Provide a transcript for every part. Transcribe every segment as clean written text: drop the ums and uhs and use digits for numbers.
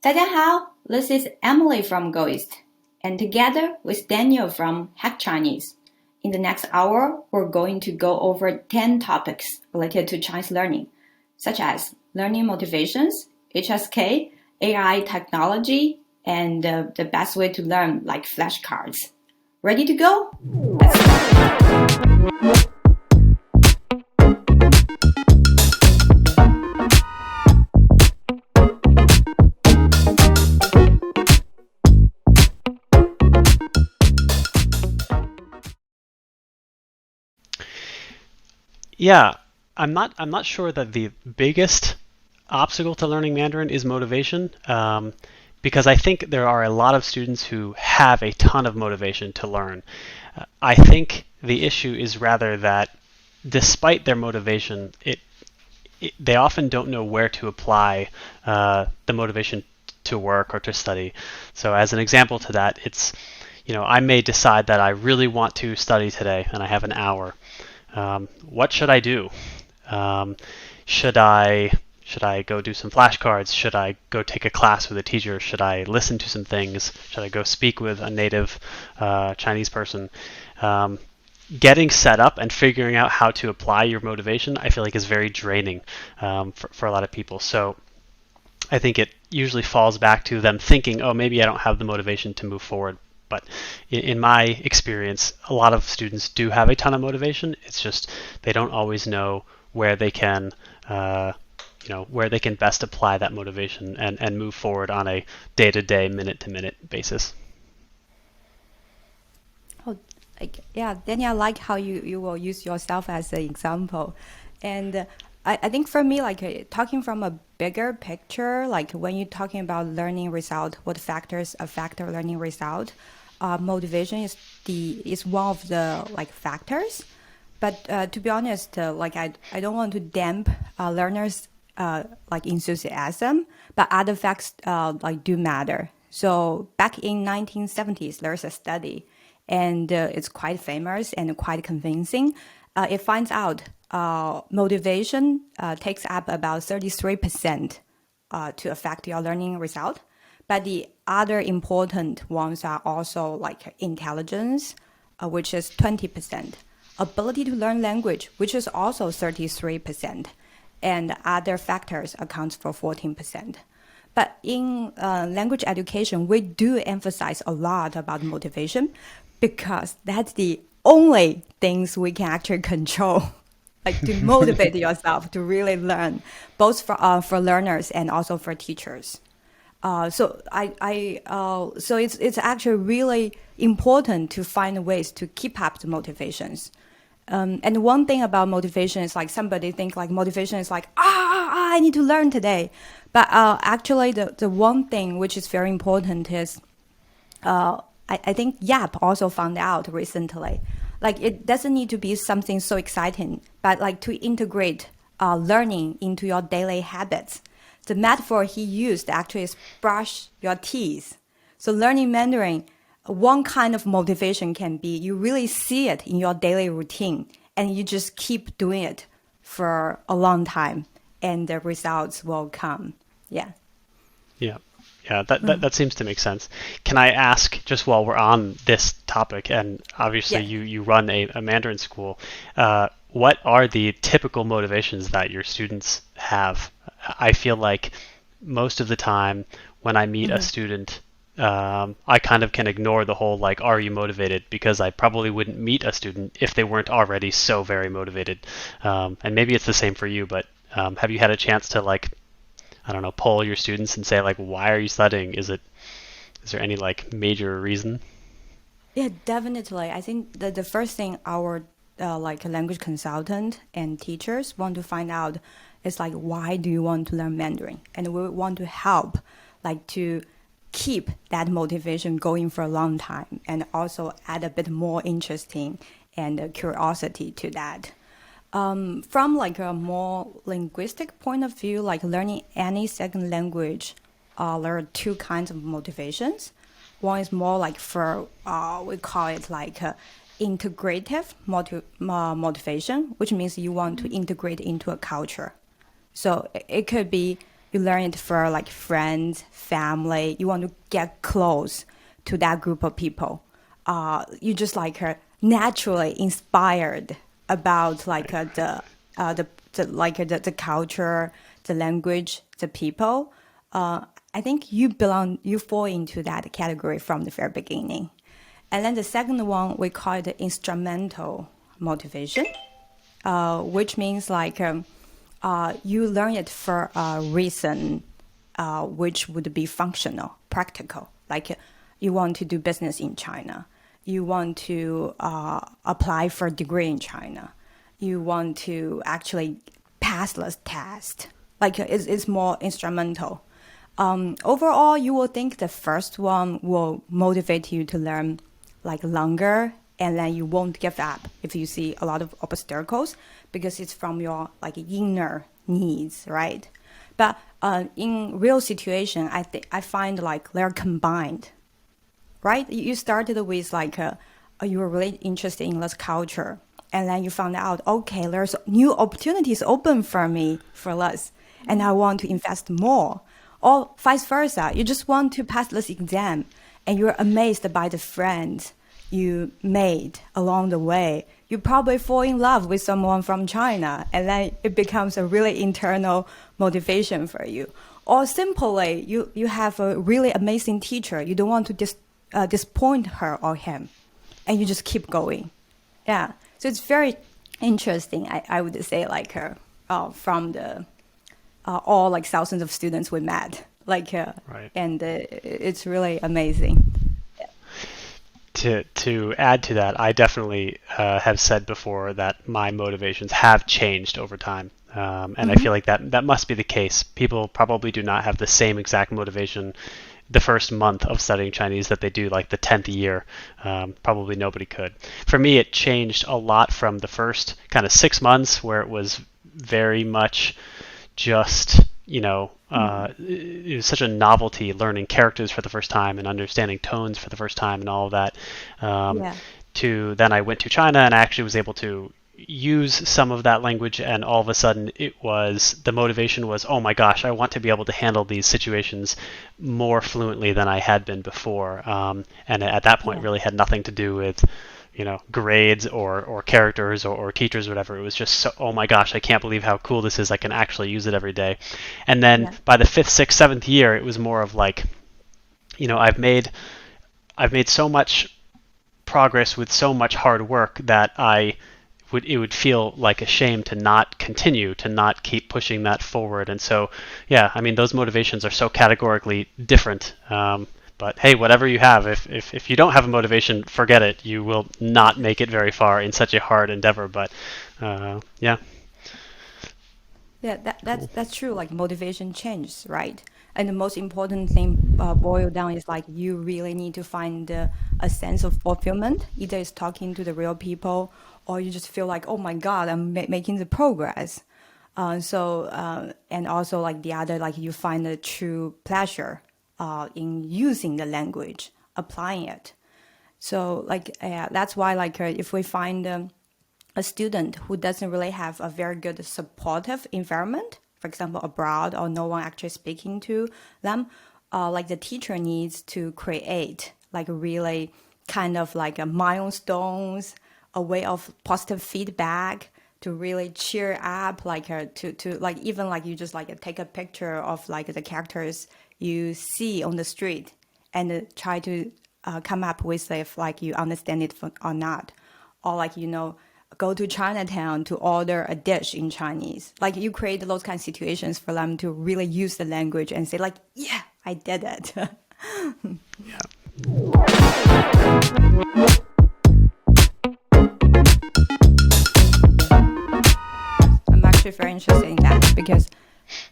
大家好, this is Emily from GoEast, and together with Daniel from Hack Chinese. In the next hour, we're going to go over 10 topics related to Chinese learning, such as learning motivations, HSK, AI technology, and the best way to learn, like flashcards. Ready to go? Let's start. Yeah, I'm not sure that the biggest obstacle to learning Mandarin is motivation, because I think there are a lot of students who have a ton of motivation to learn. I think the issue is rather that despite their motivation, they often don't know where to apply the motivation to work or to study. So as an example to that, I may decide that I really want to study today and I have an hour. What should I do? Should I go do some flashcards? Should I go take a class with a teacher? Should I listen to some things? Should I go speak with a native Chinese person? Getting set up and figuring out how to apply your motivation, I feel like is very draining for a lot of people. So I think it usually falls back to them thinking, oh, maybe I don't have the motivation to move forward. But in my experience, a lot of students do have a ton of motivation. It's just they don't always know where they can, where they can best apply that motivation and move forward on a day-to-day, minute-to-minute basis. Oh, yeah, Daniel, I like how you will use yourself as an example. And I think for me, talking from a bigger picture, like when you're talking about learning result, what factors affect our learning result, motivation is one of the factors. But to be honest, I don't want to damp learners enthusiasm, but other facts do matter. So back in 1970s, there's a study, and it's quite famous and quite convincing. It finds out motivation takes up about 33% to affect your learning result. But the other important ones are also like intelligence, which is 20%, ability to learn language, which is also 33%, and other factors accounts for 14%. But in language education, we do emphasize a lot about motivation because that's the only things we can actually control, like to motivate yourself to really learn, both for learners and also for teachers. So it's actually really important to find ways to keep up the motivations. And one thing about motivation is somebody think motivation is I need to learn today. But actually the one thing which is very important is I think Yap also found out recently, it doesn't need to be something so exciting, but to integrate learning into your daily habits. The metaphor he used actually is brush your teeth. So learning Mandarin, one kind of motivation can be you really see it in your daily routine and you just keep doing it for a long time and the results will come. Yeah. Yeah. Yeah, that seems to make sense. Can I ask, just while we're on this topic, and obviously you run a Mandarin school, what are the typical motivations that your students have? I feel like most of the time when I meet a student, I kind of can ignore the whole are you motivated, because I probably wouldn't meet a student if they weren't already so very motivated. And maybe it's the same for you, but have you had a chance to I don't know, poll your students and say why are you studying? Is there any major reason? Yeah, definitely. I think that the first thing our language consultant and teachers want to find out is why do you want to learn Mandarin? And we want to help to keep that motivation going for a long time and also add a bit more interesting and curiosity to that. From a more linguistic point of view, learning any second language, there are two kinds of motivations. One is more we call it integrative motivation, which means you want to integrate into a culture. So it could be You learn it for like friends, family. You want to get close to that group of people. You just like naturally inspired about like the culture, the language, the people. I think you fall into that category from the very beginning. And then the second one, we call it instrumental motivation, which means like you learn it for a reason, which would be functional, practical. Like you want to do business in China, you want to apply for a degree in China, you want to actually pass this test. Like it's more instrumental. Overall, you will think the first one will motivate you to learn like longer, and then you won't give up if you see a lot of obstacles because it's from your like inner needs, right? But in real situation, I find like they're combined, right? You started with like you were really interested in this culture, and then you found out, okay, there's new opportunities open for me for this, and I want to invest more. Or vice versa, you just want to pass this exam, and you're amazed by the friends you made along the way. You probably fall in love with someone from China, and then it becomes a really internal motivation for you. Or simply, you have a really amazing teacher. You don't want to disappoint her or him, and you just keep going. Yeah, so it's very interesting. I would say like from the all like thousands of students we met, like Right. and it's really amazing. To add to that, I definitely have said before that my motivations have changed over time, and I feel like that must be the case. People probably do not have the same exact motivation the first month of studying Chinese that they do like the 10th year. Probably nobody could. For me, it changed a lot from the first kind of 6 months where it was very much just, it was such a novelty learning characters for the first time and understanding tones for the first time and all of that. Yeah. To then I went to China and I actually was able to use some of that language, and all of a sudden the motivation was, oh my gosh, I want to be able to handle these situations more fluently than I had been before. And at that point, Yeah. really had nothing to do with grades or characters or teachers or whatever. It was just so, oh my gosh, I can't believe how cool this is. I can actually use it every day. And then Yeah. by the 5th, 6th, 7th year, it was more of like, I've made so much progress with so much hard work that it would feel like a shame to not continue, to not keep pushing that forward. And so, yeah, I mean, those motivations are so categorically different. But hey, whatever you have, if you don't have a motivation, forget it. You will not make it very far in such a hard endeavor. But yeah. Yeah, that's true. Like motivation changes, right? And the most important thing boiled down is like you really need to find a sense of fulfillment. Either it's talking to the real people, or you just feel like, oh my God, I'm making the progress. And also like the other, like you find a true pleasure in using the language, applying it. So like that's why like if we find a student who doesn't really have a very good supportive environment, for example, abroad, or no one actually speaking to them, like the teacher needs to create like really kind of like a milestones, a way of positive feedback to really cheer up, like to like even like you just like take a picture of like the characters you see on the street and try to come up with if like you understand it or not, or like go to Chinatown to order a dish in Chinese. Like you create those kind of situations for them to really use the language and say like, yeah, I did it. Yeah. I'm actually very interested in that because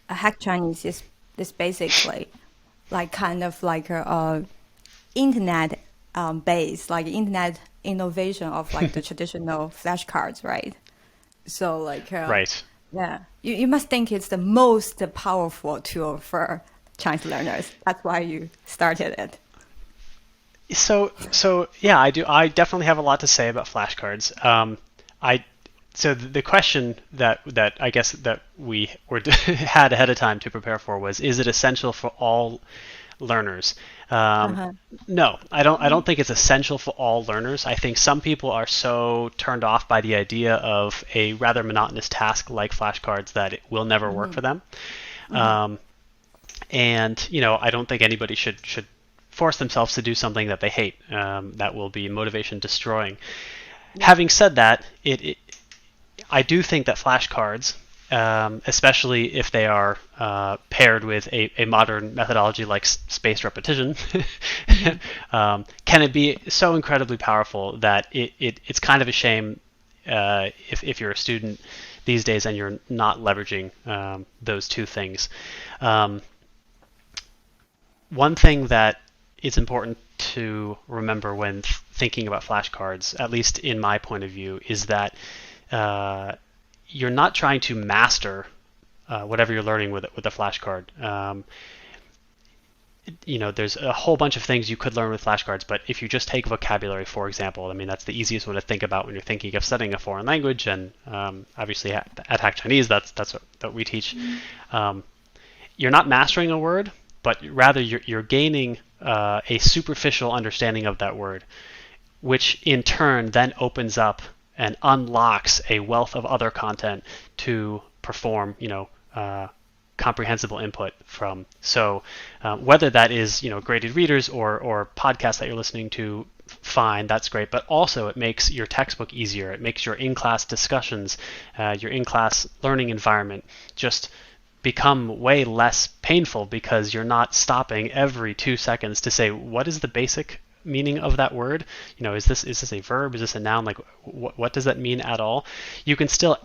hack Chinese is basically like kind of like a internet based, like internet innovation of like the traditional flashcards, right? So like Right. yeah, you must think it's the most powerful tool for Chinese learners. That's why you started it. So yeah, I do. I definitely have a lot to say about flashcards. I so the question that I guess that we had ahead of time to prepare for was, is it essential for all learners? Uh-huh. No, I don't think it's essential for all learners. I think some people are so turned off by the idea of a rather monotonous task like flashcards that it will never work Mm-hmm. for them. Mm-hmm. Um, and I don't think anybody should force themselves to do something that they hate. That will be motivation destroying. Yeah. Having said that, I do think that flashcards, especially if they are paired with a modern methodology like spaced repetition, Mm-hmm. can it be so incredibly powerful that it's kind of a shame if you're a student these days and you're not leveraging those two things. Um, One thing that is important to remember when thinking about flashcards, at least in my point of view, is that uh, you're not trying to master whatever you're learning with a flashcard. There's a whole bunch of things you could learn with flashcards, but if you just take vocabulary, for example, I mean, that's the easiest one to think about when you're thinking of studying a foreign language, and obviously at Hack Chinese, that's what we teach. Um, you're not mastering a word, but rather you're gaining a superficial understanding of that word, which in turn then opens up and unlocks a wealth of other content to perform, comprehensible input from. So whether that is, graded readers or podcasts that you're listening to, fine, that's great. But also it makes your textbook easier. It makes your in-class discussions, your in-class learning environment just become way less painful because you're not stopping every 2 seconds to say, what is the basic meaning of that word? Is this a verb? Is this a noun? Like, what does that mean at all? You can still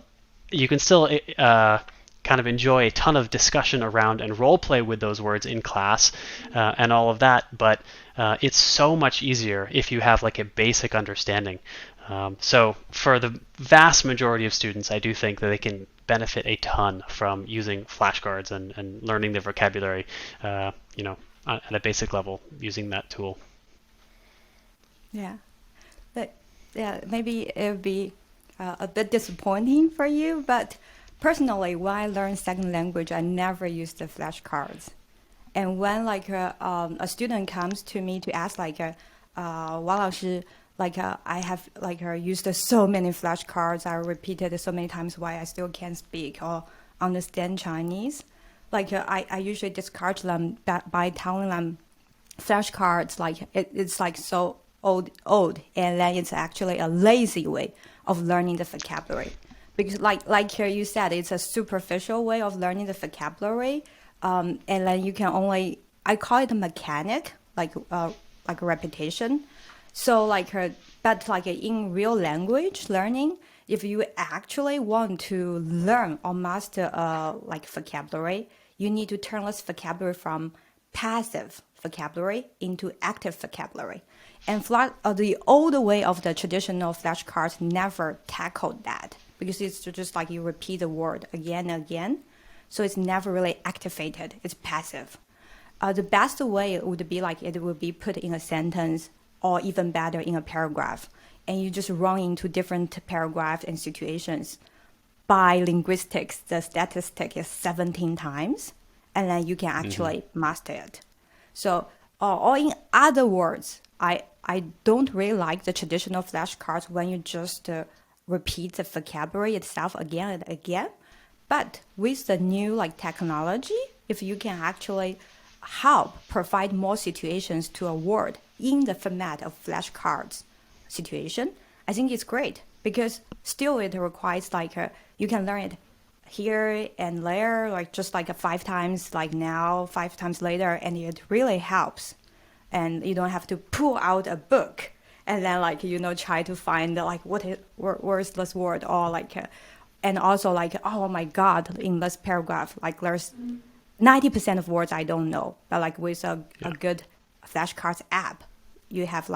kind of enjoy a ton of discussion around and role play with those words in class and all of that, but it's so much easier if you have like a basic understanding. So for the vast majority of students, I do think that they can benefit a ton from using flashcards and learning their vocabulary, at a basic level using that tool. Yeah. But yeah, maybe it would be a bit disappointing for you, but personally, when I learned second language, I never used the flashcards. And when a student comes to me to ask王老师, I have used so many flashcards, I repeated so many times why I still can't speak or understand Chinese. I usually discourage them by telling them flashcards it's like so old, and then it's actually a lazy way of learning the vocabulary, because you said, it's a superficial way of learning the vocabulary, and then you can only, I call it a mechanic, like a repetition. So but in real language learning, if you actually want to learn or master vocabulary, you need to turn this vocabulary from passive vocabulary into active vocabulary. And the old way of the traditional flashcards never tackled that, because it's just like you repeat the word again and again. So it's never really activated. It's passive. The best way would be it would be put in a sentence, or even better in a paragraph. And you just run into different paragraphs and situations. By linguistics, the statistic is 17 times, and then you can actually master it. So, or in other words, I don't really like the traditional flashcards when you just repeat the vocabulary itself again and again. But with the new technology, if you can actually provide more situations to a word in the format of flashcards situation, I think it's great, because still it requires you can learn it here and there, just 5 times, now 5 times later, and it really helps. And you don't have to pull out a book and then try to find where's this word, or and also oh my god, in this paragraph there's 90% of words I don't know, but with a good flashcards app, you have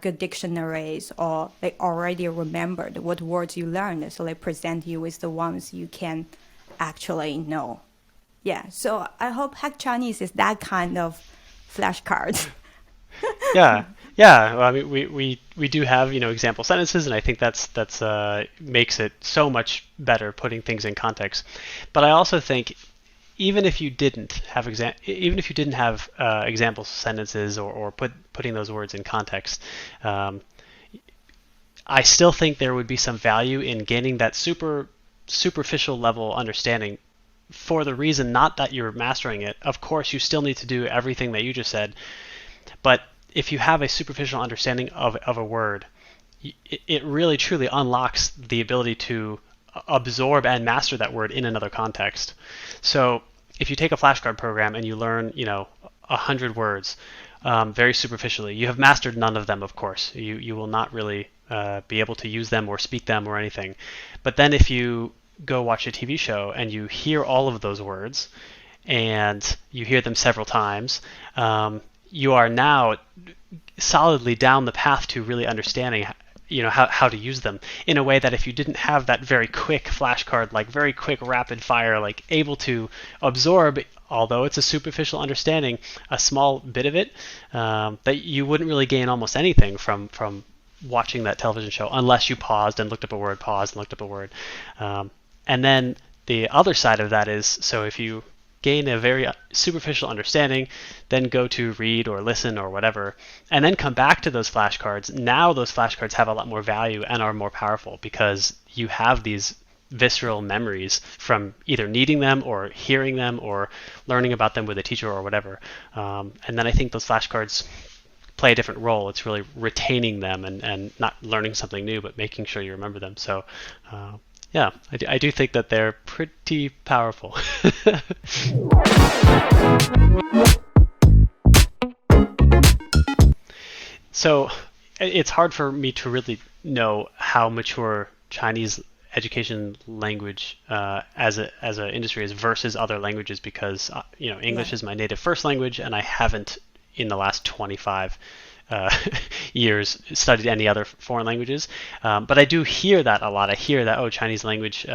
good dictionaries, or they already remembered what words you learned, so they present you with the ones you can actually know. Yeah, so I hope Hack Chinese is that kind of flashcards. Yeah, Yeah, well, I mean, we do have example sentences, and I think that's makes it so much better putting things in context. But I also think even if you didn't have example sentences or putting those words in context, um, I still think there would be some value in gaining that superficial level understanding for the reason not that you're mastering it. Of course, you still need to do everything that you just said, but if you have a superficial understanding of a word, it really truly unlocks the ability to absorb and master that word in another context. So if you take a flashcard program and you learn, 100 words very superficially, you have mastered none of them, of course. You will not really be able to use them or speak them or anything. But then if you go watch a TV show and you hear all of those words and you hear them several times, you are now solidly down the path to really understanding how to use them in a way that if you didn't have that very quick flashcard, like very quick rapid fire, like able to absorb, although it's a superficial understanding, a small bit of it, that you wouldn't really gain almost anything from watching that television show unless you paused and looked up a word, and then the other side of that is, so if you gain a very superficial understanding, then go to read or listen or whatever, and then come back to those flashcards. Now those flashcards have a lot more value and are more powerful because you have these visceral memories from either needing them or hearing them or learning about them with a teacher or whatever. And then I think those flashcards play a different role. It's really retaining them and not learning something new, but making sure you remember them. So yeah, I do think that they're pretty powerful. So it's hard for me to really know how mature Chinese education language as an industry is versus other languages because English Yeah. is my native first language, and I haven't in the last 25 years studied any other foreign languages. But I do hear that a lot. I hear that, Chinese language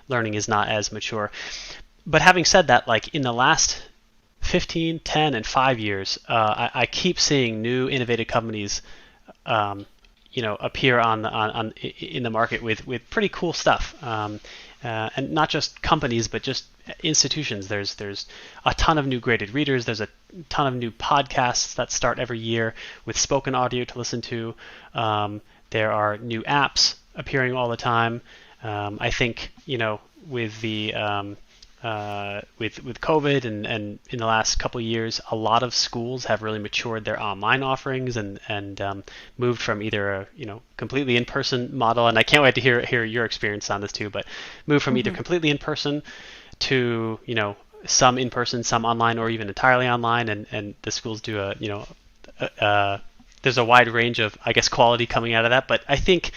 learning is not as mature. But having said that, like in the last 15, 10, and 5 years, I keep seeing new innovative companies appear in the market with pretty cool stuff. And not just companies, but just institutions. There's a ton of new graded readers. There's a ton of new podcasts that start every year with spoken audio to listen to. There are new apps appearing all the time. I think with the with COVID and in the last couple of years, a lot of schools have really matured their online offerings and moved from either a completely in-person model, and I can't wait to hear your experience on this too, but moved from either completely in-person to some in-person, some online, or even entirely online, and the schools do there's a wide range of, I guess, quality coming out of that. But I think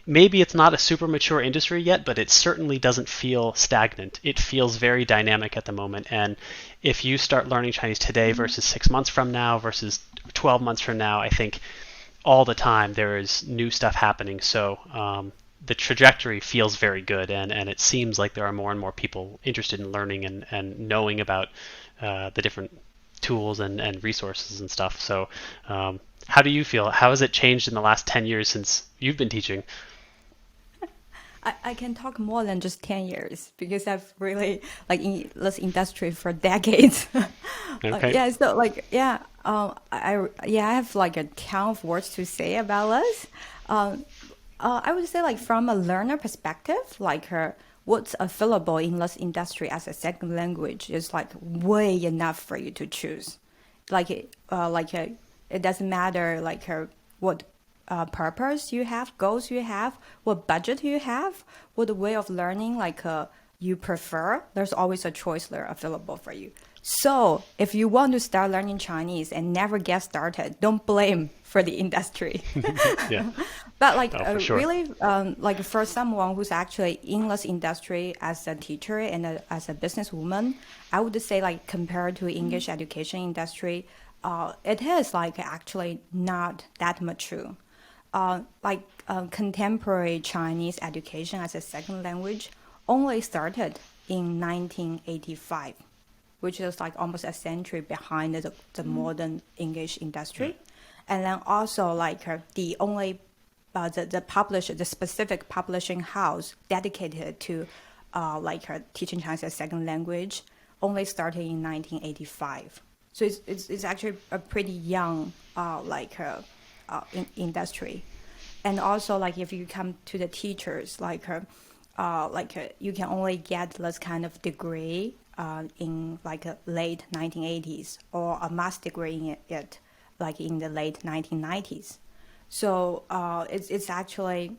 maybe it's not a super mature industry yet, but it certainly doesn't feel stagnant. It feels very dynamic at the moment. And if you start learning Chinese today versus 6 months from now versus 12 months from now, I think all the time there is new stuff happening. So the trajectory feels very good, and it seems like there are more and more people interested in learning and knowing about the different tools and resources and stuff. So how do you feel? How has it changed in the last 10 years since you've been teaching? I can talk more than just 10 years because I've really like in this industry for decades. Okay. Yeah, so like I have like a ton of words to say about this. I would say like from a learner perspective, like what's available in this industry as a second language is like way enough for you to choose. It doesn't matter like what purpose you have, goals you have, what budget you have, what way of learning you prefer. There's always a choice there available for you. So if you want to start learning Chinese and never get started, don't blame for the industry. Yeah. But For sure. really, like for someone who's actually in this industry as a teacher and as a businesswoman, I would say like compared to English education industry, it is like actually not that mature. Contemporary Chinese education as a second language only started in 1985, which is like almost a century behind the modern English industry. And then also like the only the specific publishing house dedicated to teaching Chinese as second language only started in 1985. So it's actually a pretty young industry. And also like if you come to the teachers, you can only get this kind of degree in late 1980s, or a master's degree in it like in the late 1990s. So it's actually,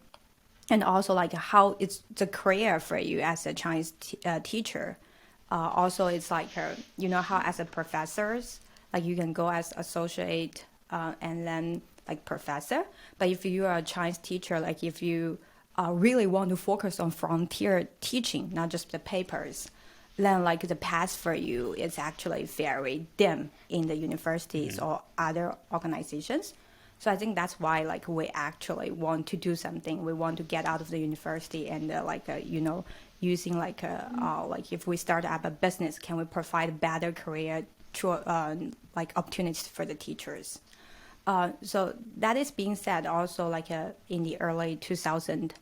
and also like how it's the career for you as a Chinese teacher. Also, it's like how as a professors, like you can go as associate and then like professor. But if you are a Chinese teacher, like if you really want to focus on frontier teaching, not just the papers, then like the path for you is actually very dim in the universities or other organizations. So I think that's why like we actually want to do something. We want to get out of the university and using like if we start up a business, can we provide better career opportunities for the teachers? So that is being said, also like in the early 2000s,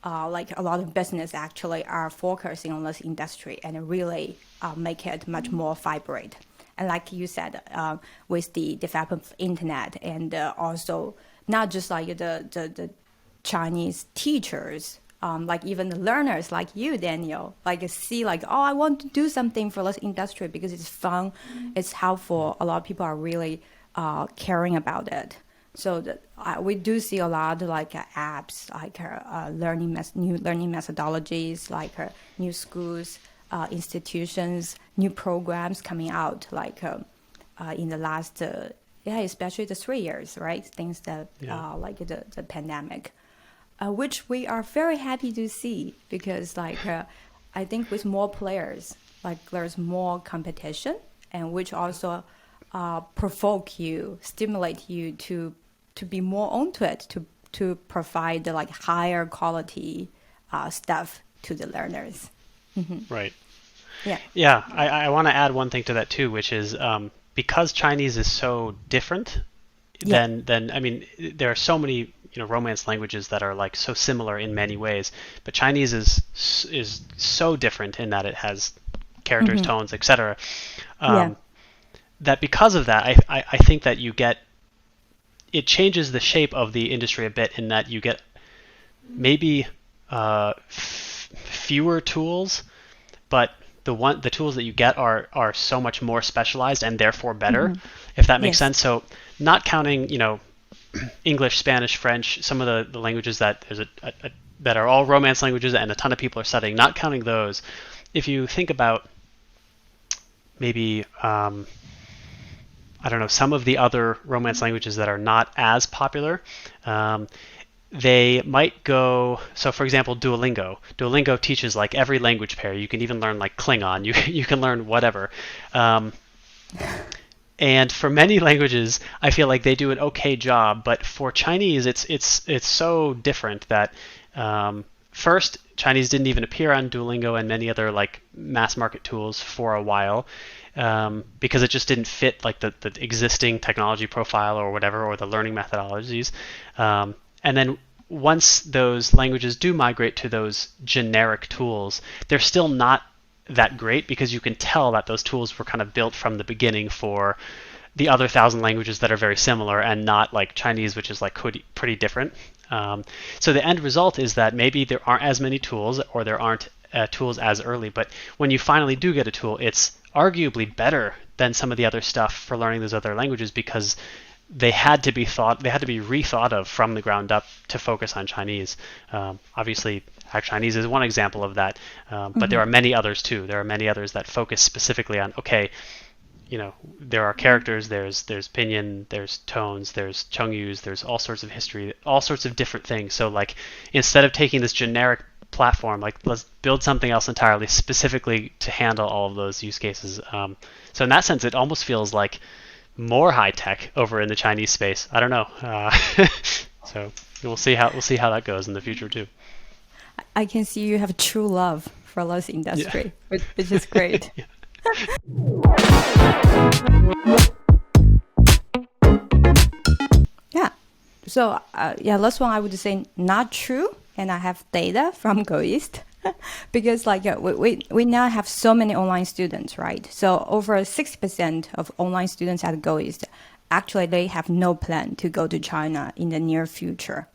like a lot of business actually are focusing on this industry and really make it much more vibrant. And like you said, with the development of internet and also not just like the Chinese teachers, like even the learners like you, Daniel, like see like, oh, I want to do something for this industry because it's fun, it's helpful. A lot of people are really caring about it. So we do see a lot of like apps, like new learning methodologies, like new schools, institutions, new programs coming out, like in the last, especially the 3 years, right? Things that like the pandemic, which we are very happy to see because like I think with more players, like there's more competition, and which also provoke you, stimulate you to be more onto it, to provide the like higher quality stuff to the learners. Right. Yeah. Yeah, I want to add one thing to that too, which is because Chinese is so different, then I mean there are so many Romance languages that are like so similar in many ways, but Chinese is so different in that it has characters, tones, etc. That because of that, I think that it changes the shape of the industry a bit in that you get maybe fewer tools, but the tools that you get are so much more specialized and therefore better, if that makes sense. So not counting English, Spanish, French, some of the languages that there's that are all Romance languages and a ton of people are studying, not counting those. If you think about maybe I don't know, some of the other Romance languages that are not as popular, they might go, so for example, Duolingo. Duolingo teaches like every language pair. You can even learn like Klingon. You can learn whatever. And for many languages, I feel like they do an okay job. But for Chinese, it's so different that first, Chinese didn't even appear on Duolingo and many other like mass market tools for a while. Because it just didn't fit like the existing technology profile or whatever, or the learning methodologies. And then once those languages do migrate to those generic tools, they're still not that great because you can tell that those tools were kind of built from the beginning for the other 1,000 languages that are very similar and not like Chinese, which is like pretty different. So the end result is that maybe there aren't as many tools, or there aren't tools as early, but when you finally do get a tool, it's arguably better than some of the other stuff for learning those other languages because they had to be rethought of from the ground up to focus on Chinese. Obviously, Hack Chinese is one example of that, but there are many others too. There are many others that focus specifically on, okay, there are characters, there's pinyin, there's tones, there's Chongyus, there's all sorts of history, all sorts of different things. So like instead of taking this generic platform, like let's build something else entirely specifically to handle all of those use cases. So in that sense, it almost feels like more high tech over in the Chinese space. I don't know. So we'll see how that goes in the future too. I can see you have true love for this industry, which is great. So yeah, last one I would say not true, and I have data from GoEast because like we now have so many online students, right? So over 60% of online students at GoEast actually they have no plan to go to China in the near future.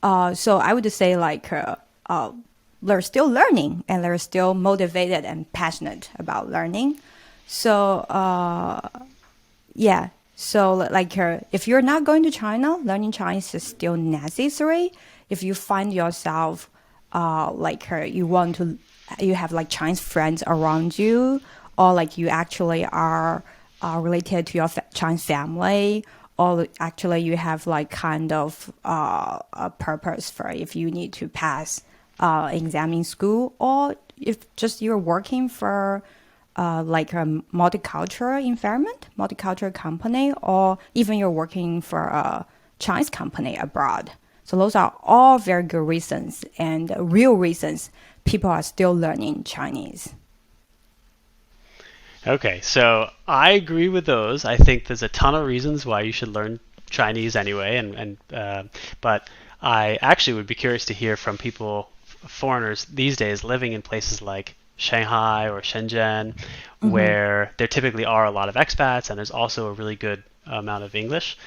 So I would say like they're still learning and they're still motivated and passionate about learning. So yeah. So like if you're not going to China, learning Chinese is still necessary. If you find yourself you have like Chinese friends around you, or like you actually are related to your Chinese family, or actually you have like kind of a purpose for if you need to pass exam in school, or if just you're working for like a multicultural environment, multicultural company, or even you're working for a Chinese company abroad. So those are all very good reasons and real reasons people are still learning Chinese. Okay, so I agree with those. I think there's a ton of reasons why you should learn Chinese anyway, but I actually would be curious to hear from people, foreigners these days living in places like Shanghai or Shenzhen, where there typically are a lot of expats and there's also a really good amount of English.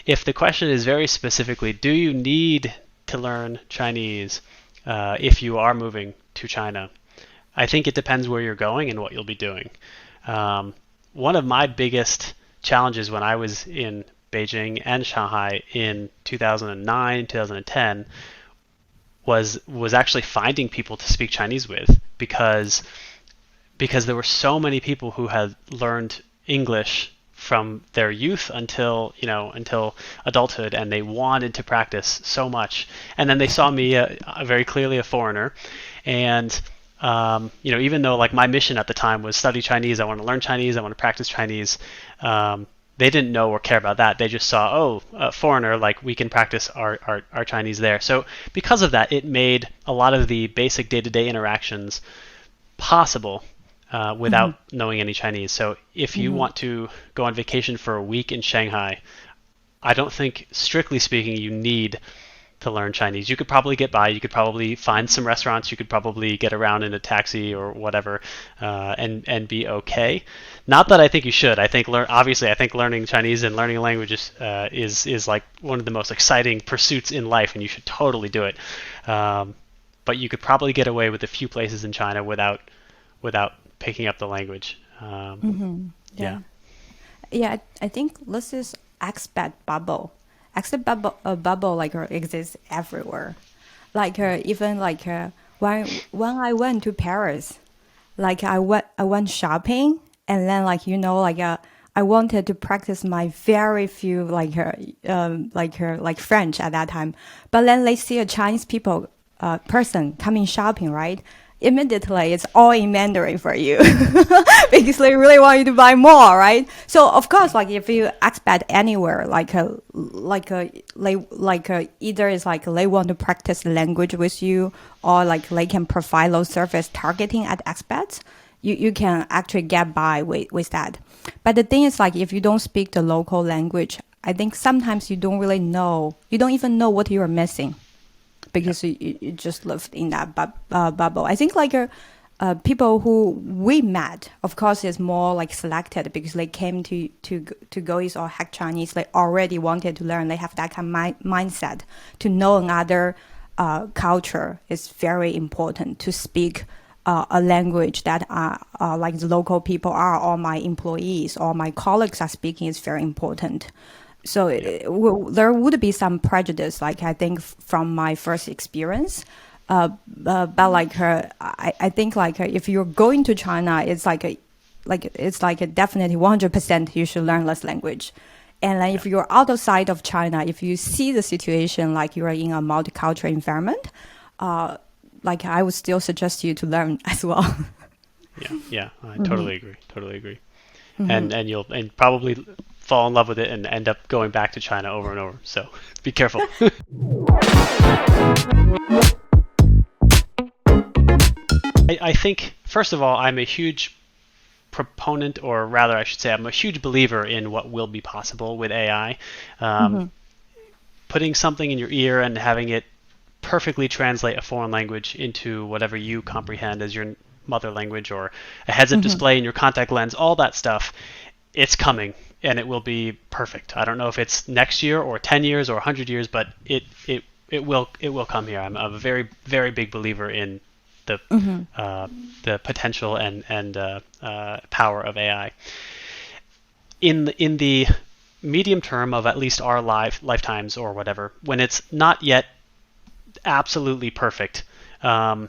If the question is very specifically, do you need to learn Chinese if you are moving to China? I think it depends where you're going and what you'll be doing. One of my biggest challenges when I was in Beijing and Shanghai in 2009, 2010 was actually finding people to speak Chinese with because there were so many people who had learned English from their youth until adulthood, and they wanted to practice so much. And then they saw me very clearly a foreigner, and even though like my mission at the time was study Chinese, I want to learn Chinese, I want to practice Chinese. They didn't know or care about that. They just saw, a foreigner, like we can practice our Chinese there. So because of that, it made a lot of the basic day-to-day interactions possible without knowing any Chinese. So if you want to go on vacation for a week in Shanghai, I don't think, strictly speaking, you need to learn Chinese. You could probably get by. You could probably find some restaurants. You could probably get around in a taxi or whatever, and be okay. Not that I think you should. I think obviously I think learning Chinese and learning languages is like one of the most exciting pursuits in life, and you should totally do it. But you could probably get away with a few places in China without picking up the language. Yeah. Yeah, I think this is expat bubble. Expat bubble like exists everywhere. Like even like when I went to Paris, like I went shopping, and then I wanted to practice my very few like French at that time. But then they see a Chinese person coming shopping, right? Immediately it's all in Mandarin for you because they really want you to buy more, right? So of course, like if you expat anywhere, either it's like they want to practice language with you, or like they can provide those service targeting at expats. You can actually get by with that. But the thing is, like if you don't speak the local language, I think sometimes you don't even know what you are missing, because you just lived in that bubble. I think people who we met, of course, is more like selected because they came to GoEast or Hack Chinese. They already wanted to learn. They have that kind of mindset to know another culture. Is very important to speak a language that like the local people are, or my employees or my colleagues are speaking is very important. So there would be some prejudice, like I think from my first experience, but I think if you're going to China, it's like a definitely 100% you should learn this language. And then if you're outside of China, if you see the situation like you're in a multicultural environment, like I would still suggest you to learn as well. Yeah, I totally agree. And you'll probably fall in love with it and end up going back to China over and over. So be careful. I think, first of all, I'm a huge proponent, or rather I should say I'm a huge believer in what will be possible with AI. putting something in your ear and having it perfectly translate a foreign language into whatever you comprehend as your mother language, or a heads-up display in your contact lens, all that stuff, it's coming and it will be perfect. I don't know if it's next year or 10 years or 100 years, but it will come here. I'm a very, very big believer in the potential and power of AI. In the medium term of at least our lifetimes or whatever, when it's not yet absolutely perfect, or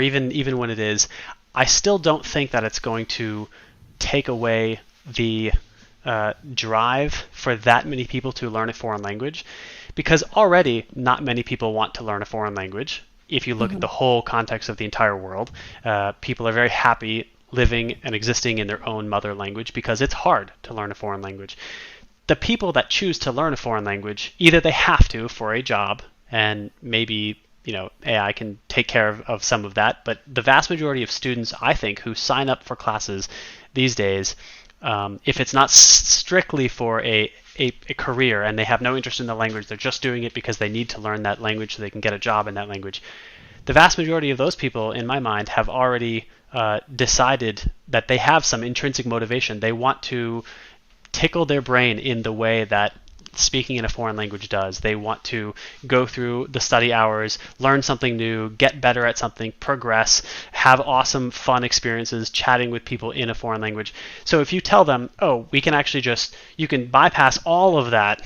even when it is, I still don't think that it's going to take away the drive for that many people to learn a foreign language, because already not many people want to learn a foreign language. If you look at the whole context of the entire world, people are very happy living and existing in their own mother language because it's hard to learn a foreign language. The people that choose to learn a foreign language, either they have to for a job, and maybe AI can take care of some of that, but the vast majority of students, I think, who sign up for classes these days, if it's not strictly for a career and they have no interest in the language, they're just doing it because they need to learn that language so they can get a job in that language. The vast majority of those people, in my mind, have already decided that they have some intrinsic motivation. They want to tickle their brain in the way that speaking in a foreign language does. They want to go through the study hours, learn something new, get better at something, progress, have awesome, fun experiences chatting with people in a foreign language. So if you tell them, oh, we can actually you can bypass all of that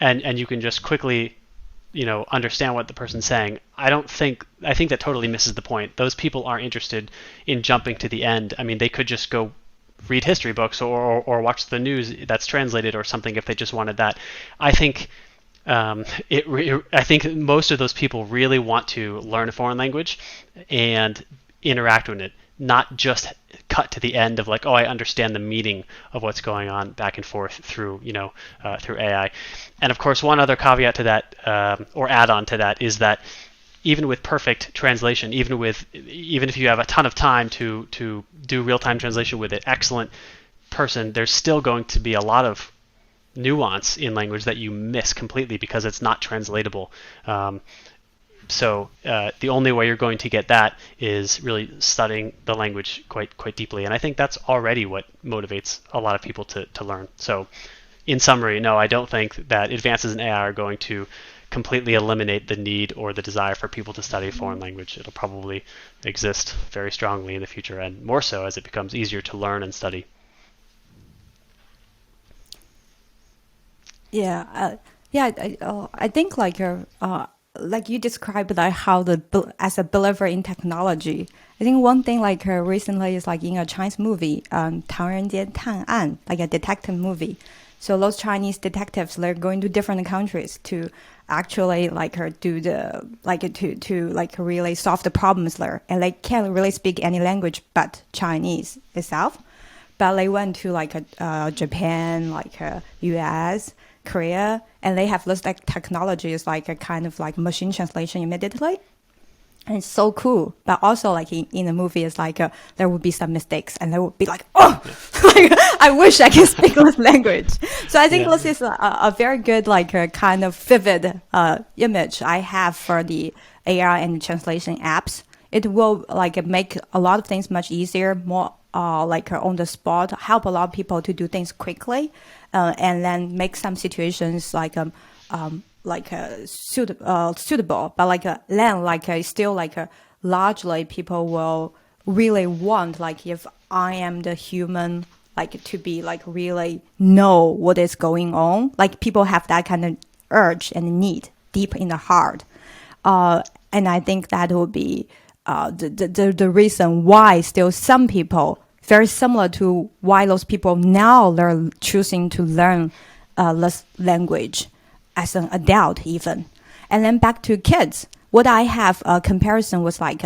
and you can just quickly understand what the person's saying, I think that totally misses the point. Those people aren't interested in jumping to the end. I mean, they could just go read history books or watch the news that's translated or something if they just wanted that. I think I think most of those people really want to learn a foreign language and interact with it, not just cut to the end of like, oh, I understand the meaning of what's going on back and forth through through AI. And of course, one other caveat to that, or add-on to that, is that even with perfect translation, even if you have a ton of time to do real-time translation with an excellent person, there's still going to be a lot of nuance in language that you miss completely because it's not translatable. So the only way you're going to get that is really studying the language quite deeply. And I think that's already what motivates a lot of people to learn. So in summary, no, I don't think that advances in AI are going to completely eliminate the need or the desire for people to study a foreign language. It'll probably exist very strongly in the future, and more so as it becomes easier to learn and study. Yeah, I think like you described like how as a believer in technology. I think one thing like recently is like in a Chinese movie, 唐人街探案, like a detective movie. So those Chinese detectives, they're going to different countries to actually like do the to really solve the problems there, and they can't really speak any language but Chinese itself. But they went to like Japan, like US, Korea, and they have this like technologies like a kind of like machine translation immediately. And it's so cool. But also like in the movie, it's like there would be some mistakes and they would be like, oh, like, I wish I could speak this language. So I think this is a very good like kind of vivid image I have for the AI and translation apps. It will like make a lot of things much easier, more like on the spot, help a lot of people to do things quickly, and then make some situations like suitable, but like then like still like largely people will really want like if I am the human like to be like really know what is going on. Like people have that kind of urge and need deep in the heart, and I think that will be the reason why still some people, very similar to why those people now they're choosing to learn this language as an adult even. And then back to kids, what I have a comparison was like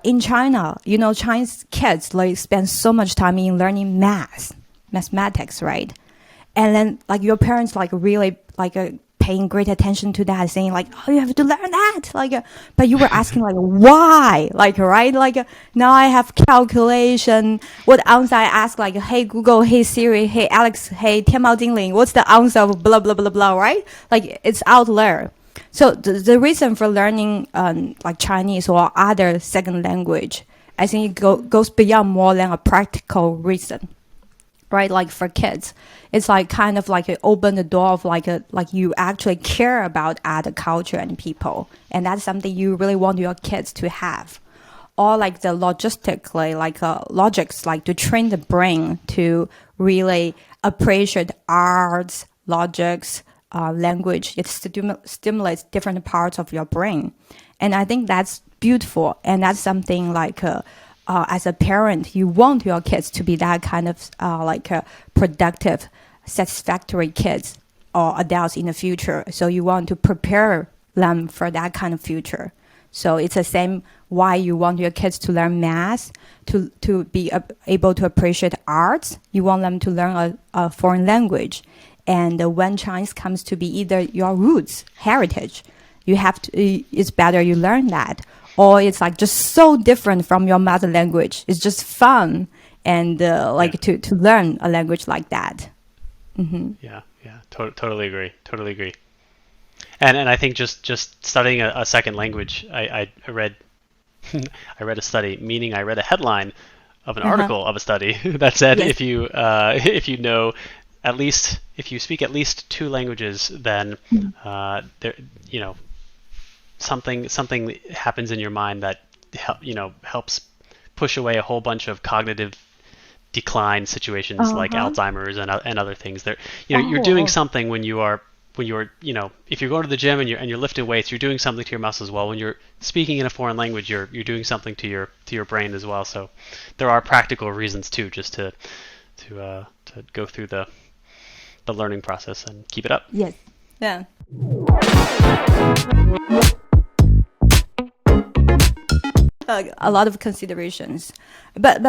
in China, Chinese kids, they spend so much time in learning mathematics, right? And then like your parents like really like paying great attention to that, saying like, oh, you have to learn that. But you were asking like, why? Right? Now I have calculation. What answer I ask like, hey Google, hey Siri, hey Alex, hey Tianmao Jingling, what's the answer of blah, blah, blah, blah, right? It's out there. So the reason for learning like Chinese or other second language, I think it goes beyond more than a practical reason, right? Like for kids, it's like kind of like it open the door of like you actually care about other culture and people, and that's something you really want your kids to have. Or like the logistically, logics, like to train the brain to really appreciate arts, logics, language. It stimulates different parts of your brain, and I think that's beautiful. And that's something like as a parent, you want your kids to be that kind of productive, satisfactory kids or adults in the future. So you want to prepare them for that kind of future. So it's the same why you want your kids to learn math, to be able to appreciate arts. You want them to learn a foreign language. And when Chinese comes to be either your roots, heritage, you have to, it's better you learn that. Or it's like just so different from your mother language. It's just fun and to learn a language like that. Mm-hmm. Yeah, totally agree. And I think just studying a second language, I read I read a study, meaning I read a headline of an article of a study that said if you know if you speak at least two languages, then there something happens in your mind that helps push away a whole bunch of cognitive decline situations like Alzheimer's and other things. You're doing something when you're if you're going to the gym and you're lifting weights, you're doing something to your muscles. Well, when you're speaking in a foreign language, you're doing something to your brain as well. So there are practical reasons too, just to go through the learning process and keep it up. Yes. Yeah. A lot of considerations, but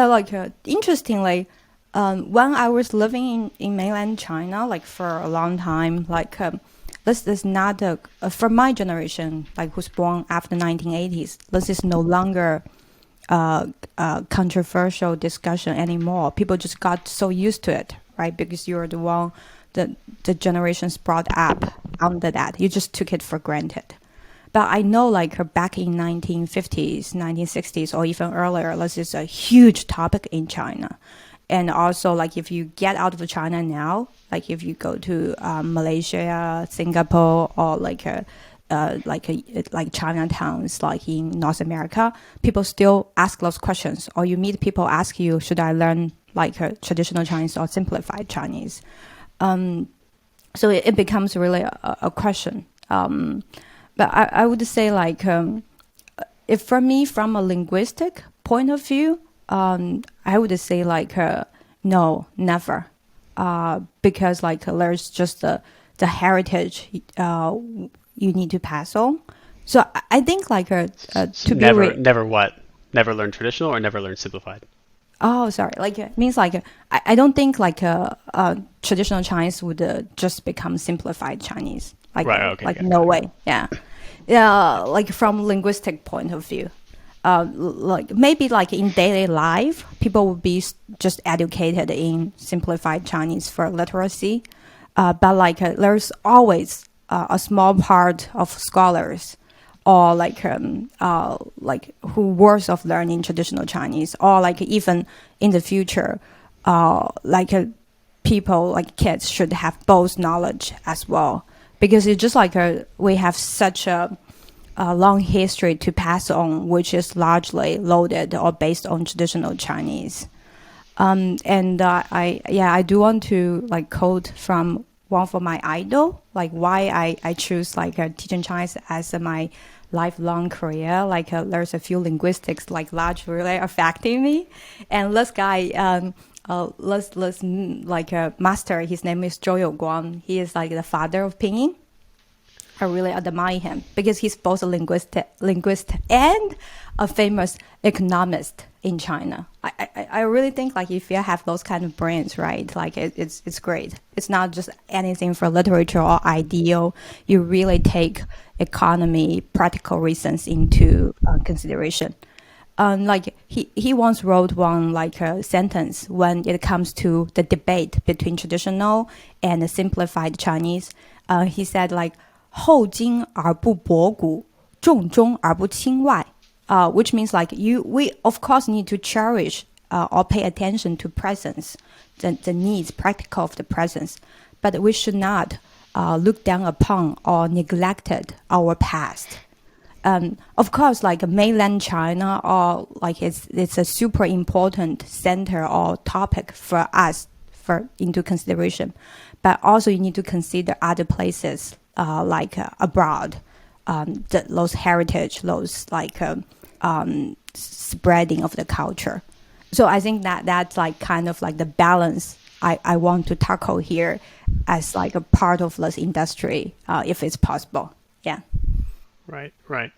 interestingly, when I was living in mainland China, for a long time, this is not for my generation, who's born after 1980s. This is no longer a controversial discussion anymore. People just got so used to it, right? Because you're the one that the generations brought up under that. You just took it for granted. But I know back in 1950s, 1960s, or even earlier, this is a huge topic in China. And also if you get out of China now, if you go to Malaysia, Singapore, or Chinatowns in North America, people still ask those questions. Or you meet people ask you, should I learn traditional Chinese or simplified Chinese? So it becomes really a question. But I would say if for me, from a linguistic point of view, I would say no, never, because there's just the heritage you need to pass on. So I think to never learn traditional or never learn simplified. Oh, sorry. It means I don't think traditional Chinese would just become simplified Chinese. Right. Okay. No way. Yeah. Yeah. From linguistic point of view, maybe in daily life, people would be just educated in simplified Chinese for literacy. But there's always a small part of scholars or who works of learning traditional Chinese, or even in the future, people kids should have both knowledge as well, because it's just we have such a long history to pass on, which is largely loaded or based on traditional Chinese. And I do want to quote from one of my idol, why I choose teaching Chinese as my lifelong career. There's a few linguistics largely really affecting me, and this guy master, his name is Zhou Youguang. He is the father of pinyin. I really admire him because he's both a linguist and a famous economist in China. I really think like if you have those kind of brains, right? Like it's great. It's not just anything for literature or ideal. You really take economy, practical reasons into consideration. Like he once wrote one like a sentence when it comes to the debate between traditional and simplified Chinese. He said like 后今而不博古，重中而不轻外. Which means like we of course need to cherish or pay attention to presence, the needs, practical of the presence, but we should not look down upon or neglected our past. Of course, like mainland China, or like it's a super important center or topic for us for into consideration, but also you need to consider other places like abroad, those heritage, those like spreading of the culture. So I think that's like kind of like the balance I want to tackle here as like a part of this industry, if it's possible. Yeah. Right, right.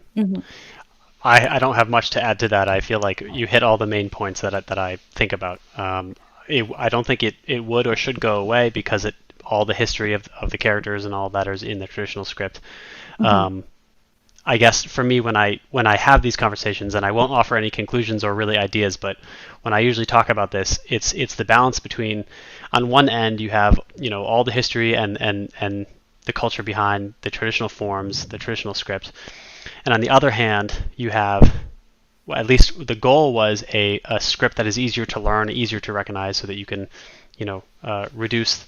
I don't have much to add to that. I feel like you hit all the main points that I think about. I don't think it would or should go away because all the history of the characters and all that is in the traditional script. I guess for me, when I have these conversations, and I won't offer any conclusions or really ideas, but when I usually talk about this, it's the balance between, on one end, you have all the history and the culture behind the traditional forms, the traditional script, and on the other hand, you have, well, at least the goal was a script that is easier to learn, easier to recognize, so that you can reduce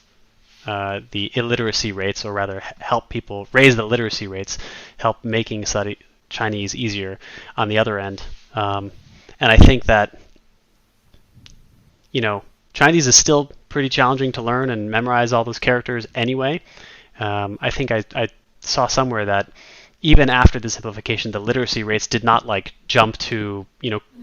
the illiteracy rates, or rather help people raise the literacy rates, help making study Chinese easier on the other end. And I think that Chinese is still pretty challenging to learn and memorize all those characters anyway. I think I saw somewhere that even after the simplification, the literacy rates did not like jump to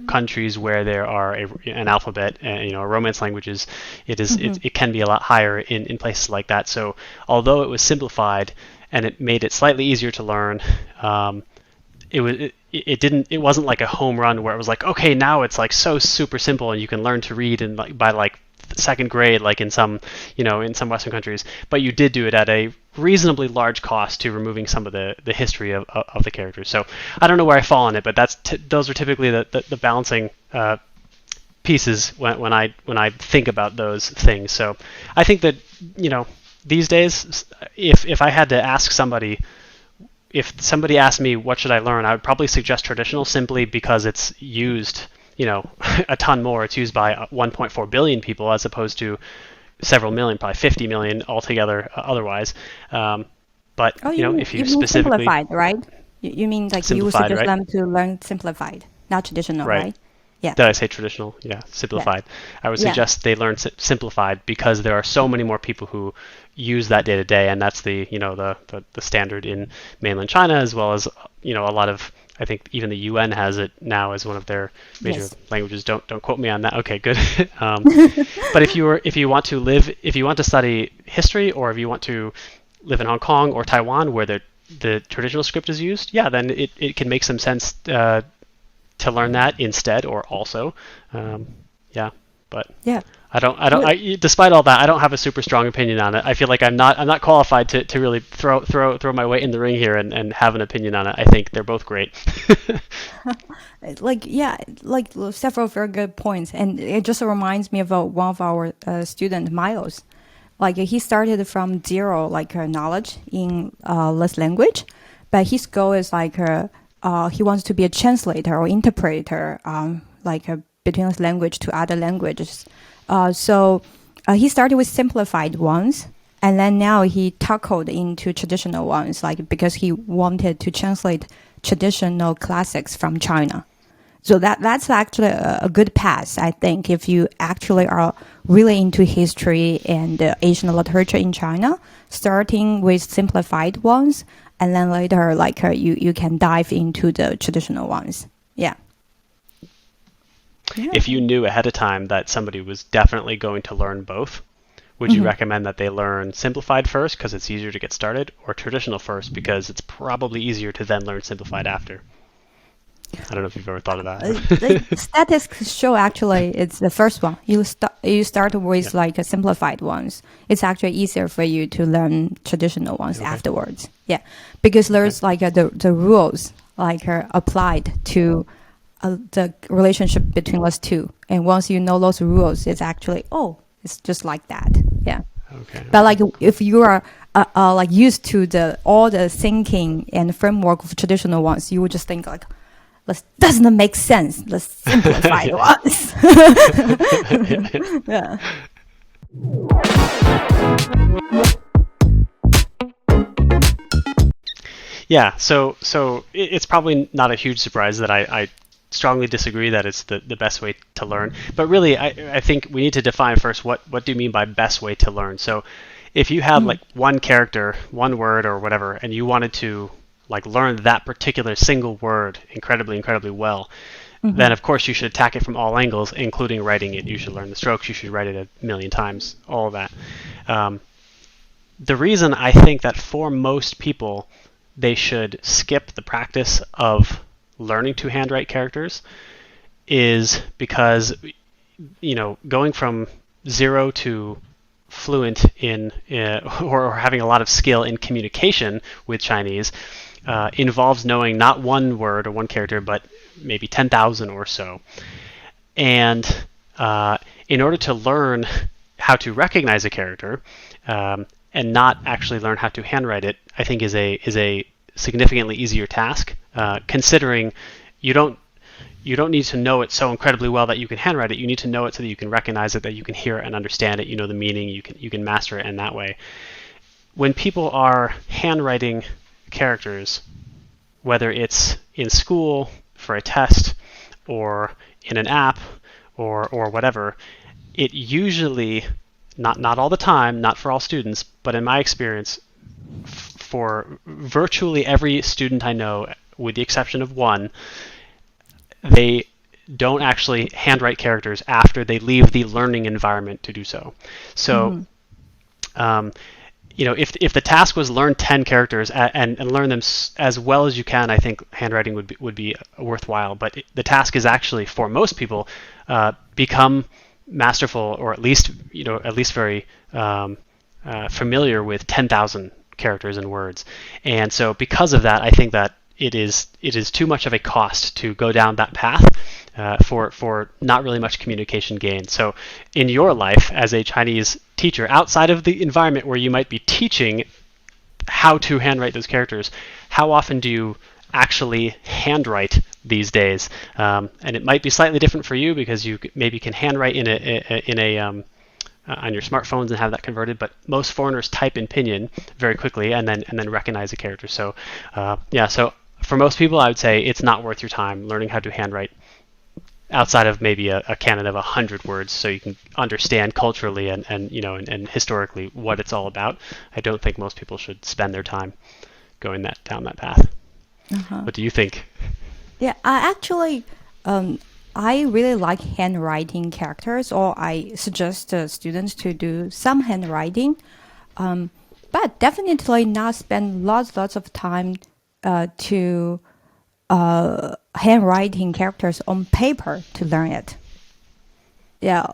countries where there are an alphabet, Romance languages. It can be a lot higher in places like that. So although it was simplified and it made it slightly easier to learn, it wasn't like a home run where it was like, okay, now it's like so super simple and you can learn to read and by like second grade, like in some Western countries, but you did do it at a reasonably large cost to removing some of the history of the characters. So I don't know where I fall on it, but those are typically the balancing pieces when I think about those things. So I think that these days, if I had to ask somebody, if somebody asked me what should I learn, I would probably suggest traditional simply because it's used a ton more. It's used by 1.4 billion people as opposed to several million, probably 50 million altogether otherwise. But if you mean specifically simplified, right? You mean like you would Simplified, suggest right? them to learn simplified, not traditional, right? Yeah. Did I say traditional? Yeah, simplified. I would suggest they learn simplified because there are so many more people who use that day to day, and that's the standard in mainland China, as well as a lot of, I think even the UN has it now as one of their major languages. Don't quote me on that. Okay, good. But if you want to study history, or if you want to live in Hong Kong or Taiwan where the traditional script is used, then it can make some sense to learn that instead or also. But despite all that, I don't have a super strong opinion on it. I feel like I'm not qualified to really throw my weight in the ring here and have an opinion on it. I think they're both great. like several very good points, and it just reminds me of one of our student, Miles. Like he started from zero, like knowledge in this language, but his goal is like he wants to be a translator or interpreter, between this language to other languages. So he started with simplified ones, and then now he tackled into traditional ones, like because he wanted to translate traditional classics from China. So that's actually a good path, I think, if you actually are really into history and Asian literature in China, starting with simplified ones, and then later, you can dive into the traditional ones. Yeah. If you knew ahead of time that somebody was definitely going to learn both, would you recommend that they learn simplified first because it's easier to get started, or traditional first because it's probably easier to then learn simplified after? I don't know if you've ever thought of that. The statistics show actually it's the first one. You start with Yeah. like a simplified ones. It's actually easier for you to learn traditional ones Okay. afterwards. Yeah, because there's like the rules like are applied to the relationship between us two. And once you know those rules, it's actually it's just like that. Yeah. Okay. But like if you are like used to all the thinking and framework of traditional ones, you would just think like, doesn't make sense. Let's simplify ones. Yeah. Yeah, so it's probably not a huge surprise that I strongly disagree that it's the best way to learn. But really, I think we need to define first what do you mean by best way to learn. So if you have like one character, one word or whatever, and you wanted to like learn that particular single word incredibly, incredibly well, then of course you should attack it from all angles, including writing it. You should learn the strokes. You should write it a million times, all of that. The reason I think that for most people, they should skip the practice of learning to handwrite characters is because, going from zero to fluent in or having a lot of skill in communication with Chinese involves knowing not one word or one character, but maybe 10,000 or so. And in order to learn how to recognize a character and not actually learn how to handwrite it, I think is a significantly easier task, considering you don't need to know it so incredibly well that you can handwrite it. You need to know it so that you can recognize it, that you can hear it and understand it. You know the meaning. You can master it in that way. When people are handwriting characters, whether it's in school for a test or in an app or whatever, it usually, not all the time, not for all students, but in my experience, for virtually every student I know, with the exception of one, they don't actually handwrite characters after they leave the learning environment to do so. So, if the task was learn 10 characters and learn them as well as you can, I think handwriting would be worthwhile. But the task is actually, for most people, become masterful, or at least very familiar with 10,000 characters and words. And so because of that, I think that it is too much of a cost to go down that path for not really much communication gain. So in your life as a Chinese teacher, outside of the environment where you might be teaching how to handwrite those characters, how often do you actually handwrite these days? And it might be slightly different for you because you maybe can handwrite in a on your smartphones and have that converted, but most foreigners type in pinyin very quickly and then recognize a character. So so for most people, I would say it's not worth your time learning how to handwrite outside of maybe a canon of 100 words, so you can understand culturally and historically what it's all about. I don't think most people should spend their time going down that path. What do you think? Yeah, I actually, I really like handwriting characters, or I suggest students to do some handwriting, but definitely not spend lots of time to handwriting characters on paper to learn it. Yeah,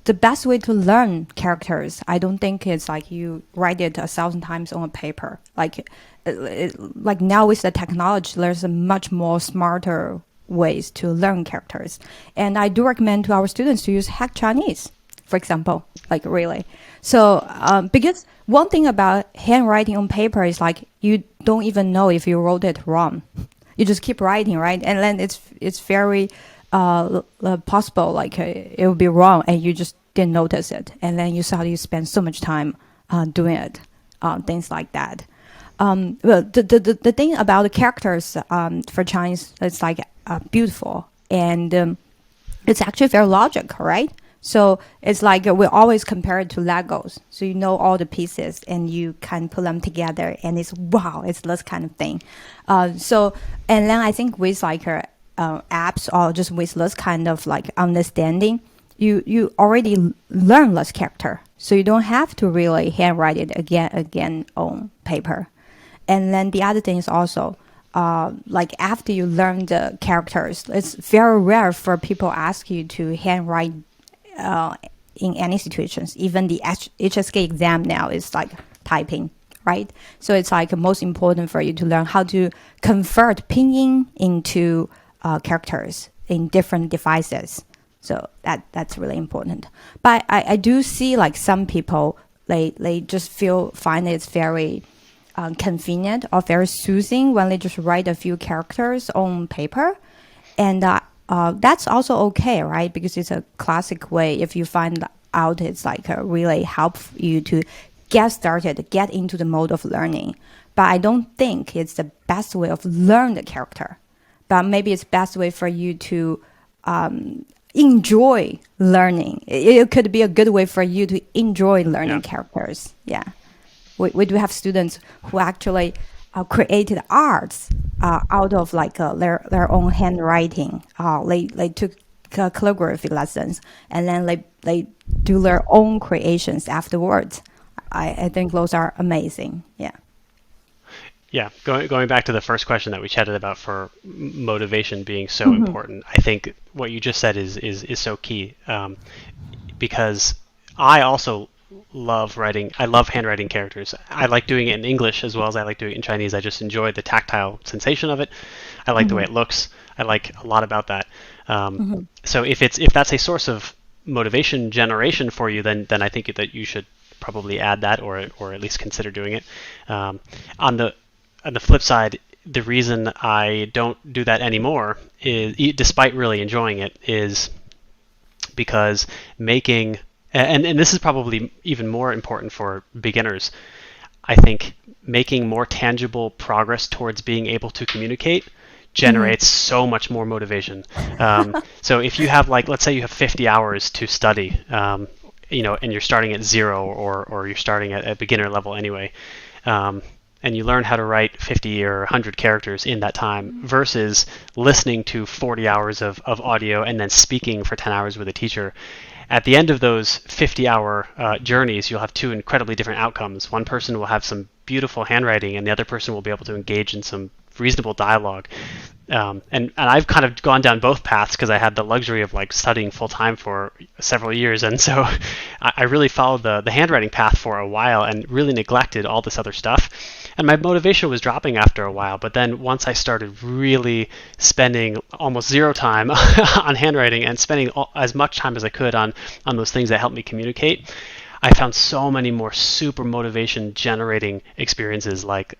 the best way to learn characters, I don't think it's like you write it 1,000 times on a paper. Like now with the technology, there's a much more smarter ways to learn characters. And I do recommend to our students to use Hack Chinese, for example, like really. So because one thing about handwriting on paper is like you don't even know if you wrote it wrong. You just keep writing, right? And then it's very possible like it will be wrong and you just didn't notice it, and then you suddenly spend so much time doing it, things like that. Well, the thing about the characters for Chinese, it's like beautiful, and it's actually very logical, right? So it's like we always compare it to Legos. So you know all the pieces and you can put them together and it's wow, it's this kind of thing. And then I think with like apps or just with this kind of like understanding, you already learn this character. So you don't have to really handwrite it again on paper. And then the other thing is also, like after you learn the characters, it's very rare for people ask you to handwrite in any situations. Even the HSK exam now is like typing, right? So it's like most important for you to learn how to convert pinyin into characters in different devices. So that's really important. But I do see like some people, they just find it's very convenient or very soothing when they just write a few characters on paper. And that's also okay, right? Because it's a classic way. If you find out it's like really help you to get started, get into the mode of learning. But I don't think it's the best way of learn the character. But maybe it's best way for you to enjoy learning. It could be a good way for you to enjoy learning characters. Yeah. We do have students who actually created arts out of like their own handwriting. They took calligraphy lessons, and then they do their own creations afterwards. I think those are amazing. Yeah. Yeah, going back to the first question that we chatted about for motivation being so important, I think what you just said is so key, because I also love writing. I love handwriting characters. I like doing it in English as well as I like doing it in Chinese. I just enjoy the tactile sensation of it. I like the way it looks. I like a lot about that. So if that's a source of motivation generation for you, then I think that you should probably add that, or at least consider doing it. On the flip side, the reason I don't do that anymore is, despite really enjoying it, is because making, and this is probably even more important for beginners, I think making more tangible progress towards being able to communicate generates so much more motivation. So if you have, like, let's say you have 50 hours to study, and you're starting at 0 or you're starting at beginner level anyway, and you learn how to write 50 or 100 characters in that time versus listening to 40 hours of audio and then speaking for 10 hours with a teacher. At the end of those 50-hour journeys, you'll have two incredibly different outcomes. One person will have some beautiful handwriting, and the other person will be able to engage in some reasonable dialogue. And I've kind of gone down both paths because I had the luxury of like studying full time for several years, and so I really followed the handwriting path for a while and really neglected all this other stuff. And my motivation was dropping after a while, but then once I started really spending almost zero time on handwriting and spending as much time as I could on those things that helped me communicate, I found so many more super motivation generating experiences, like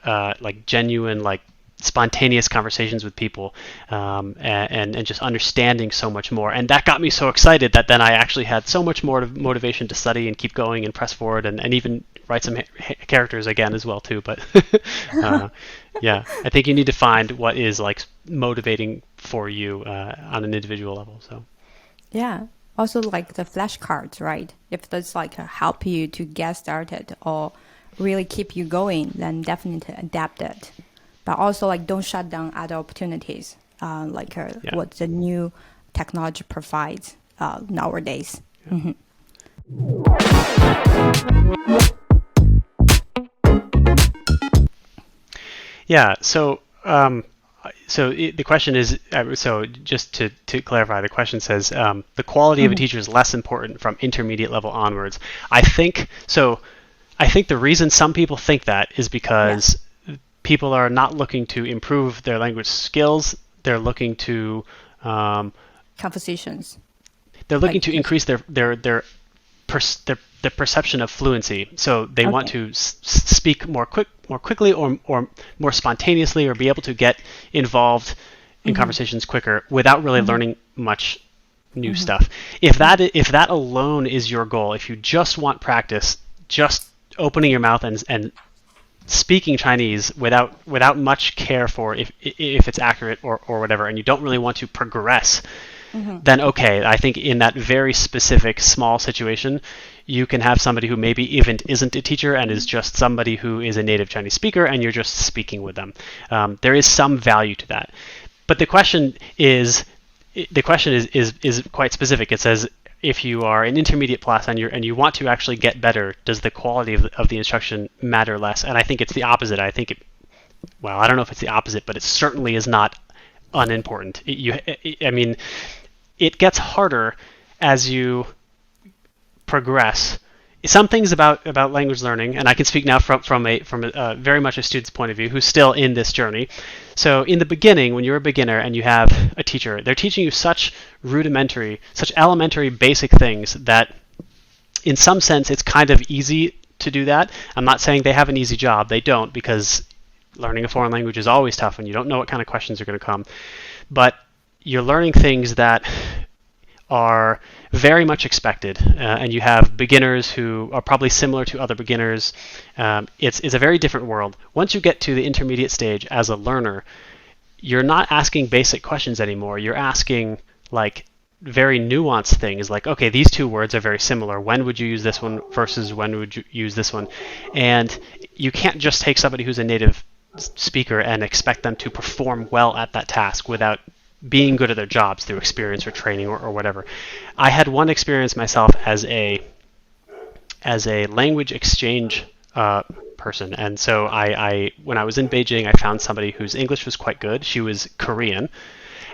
genuine, like spontaneous conversations with people, and just understanding so much more. And that got me so excited that then I actually had so much more motivation to study and keep going and press forward and even write some characters again as well too. But yeah, I think you need to find what is like motivating for you on an individual level. So yeah. Also, like the flashcards, right? If that's like help you to get started or really keep you going, then definitely adapt it. But also, like, don't shut down other opportunities, what the new technology provides nowadays. Yeah. Yeah. So the question is, so just to clarify, the question says, the quality of a teacher is less important from intermediate level onwards. I think so. I think the reason some people think that is because people are not looking to improve their language skills. They're looking to conversations. They're looking to increase their perception of fluency. So they want to speak more quickly or more spontaneously, or be able to get involved in conversations quicker without really learning much new stuff. If that alone is your goal, if you just want practice, just opening your mouth and speaking Chinese without much care for if it's accurate or whatever, and you don't really want to progress, then okay, I think in that very specific small situation, you can have somebody who maybe even isn't a teacher and is just somebody who is a native Chinese speaker, and you're just speaking with them. There is some value to that, but the question is quite specific. It says, if you are an intermediate class and you want to actually get better, does the quality of the instruction matter less? And I think it's the opposite. I think well, I don't know if it's the opposite, but it certainly is not unimportant. I mean, it gets harder as you progress. Some things about language learning, and I can speak now from a very much a student's point of view who's still in this journey. So in the beginning, when you're a beginner and you have a teacher, they're teaching you such rudimentary, such elementary basic things that in some sense it's kind of easy to do that. I'm not saying they have an easy job. They don't, because learning a foreign language is always tough and you don't know what kind of questions are going to come. But you're learning things that are very much expected, and you have beginners who are probably similar to other beginners. It's a very different world. Once you get to the intermediate stage as a learner, you're not asking basic questions anymore. You're asking like very nuanced things like, okay, these two words are very similar. When would you use this one versus when would you use this one? And you can't just take somebody who's a native speaker and expect them to perform well at that task without being good at their jobs through experience or training or whatever. I had one experience myself as a language exchange person, and so I when I was in Beijing, I found somebody whose English was quite good. She was Korean,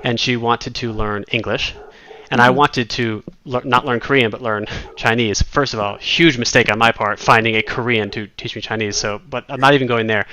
and she wanted to learn English, and I wanted to not learn Korean but learn Chinese. First of all, huge mistake on my part finding a Korean to teach me Chinese. So, but I'm not even going there.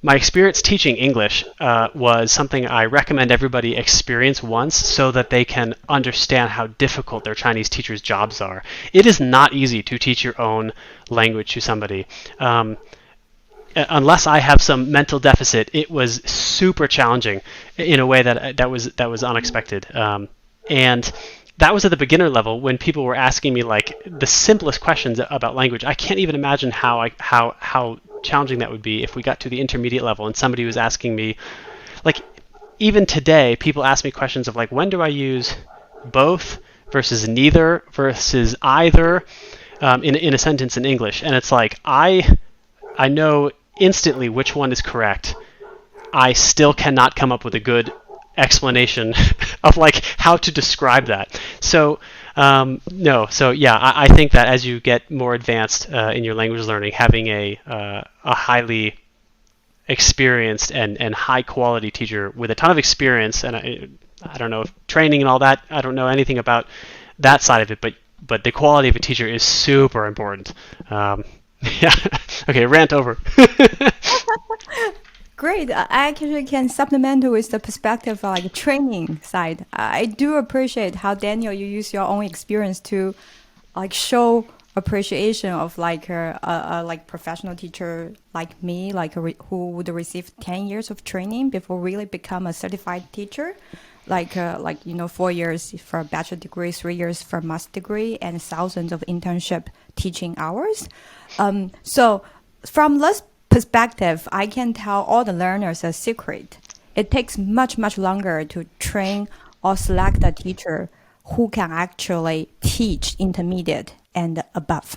My experience teaching English was something I recommend everybody experience once so that they can understand how difficult their Chinese teachers' jobs are. It is not easy to teach your own language to somebody. Unless I have some mental deficit, it was super challenging in a way that was unexpected. And that was at the beginner level when people were asking me like the simplest questions about language. I can't even imagine how challenging that would be if we got to the intermediate level and somebody was asking me, like, even today people ask me questions of like, when do I use both versus neither versus either in a sentence in English? And it's like, I know instantly which one is correct. I still cannot come up with a good explanation of like how to describe that. So no, so yeah, I think that as you get more advanced in your language learning, having a highly experienced and high quality teacher with a ton of experience, and I don't know if training and all that, I don't know anything about that side of it, but the quality of a teacher is super important. Yeah. Okay, rant over. Great. I actually can supplement with the perspective of like training side. I do appreciate how Daniel, you use your own experience to like show appreciation of like a like professional teacher like me, like who would receive 10 years of training before really become a certified teacher. Like 4 years for a bachelor degree, 3 years for a master degree, and thousands of internship teaching hours. So from this perspective, I can tell all the learners a secret. It takes much, much longer to train or select a teacher who can actually teach intermediate and above.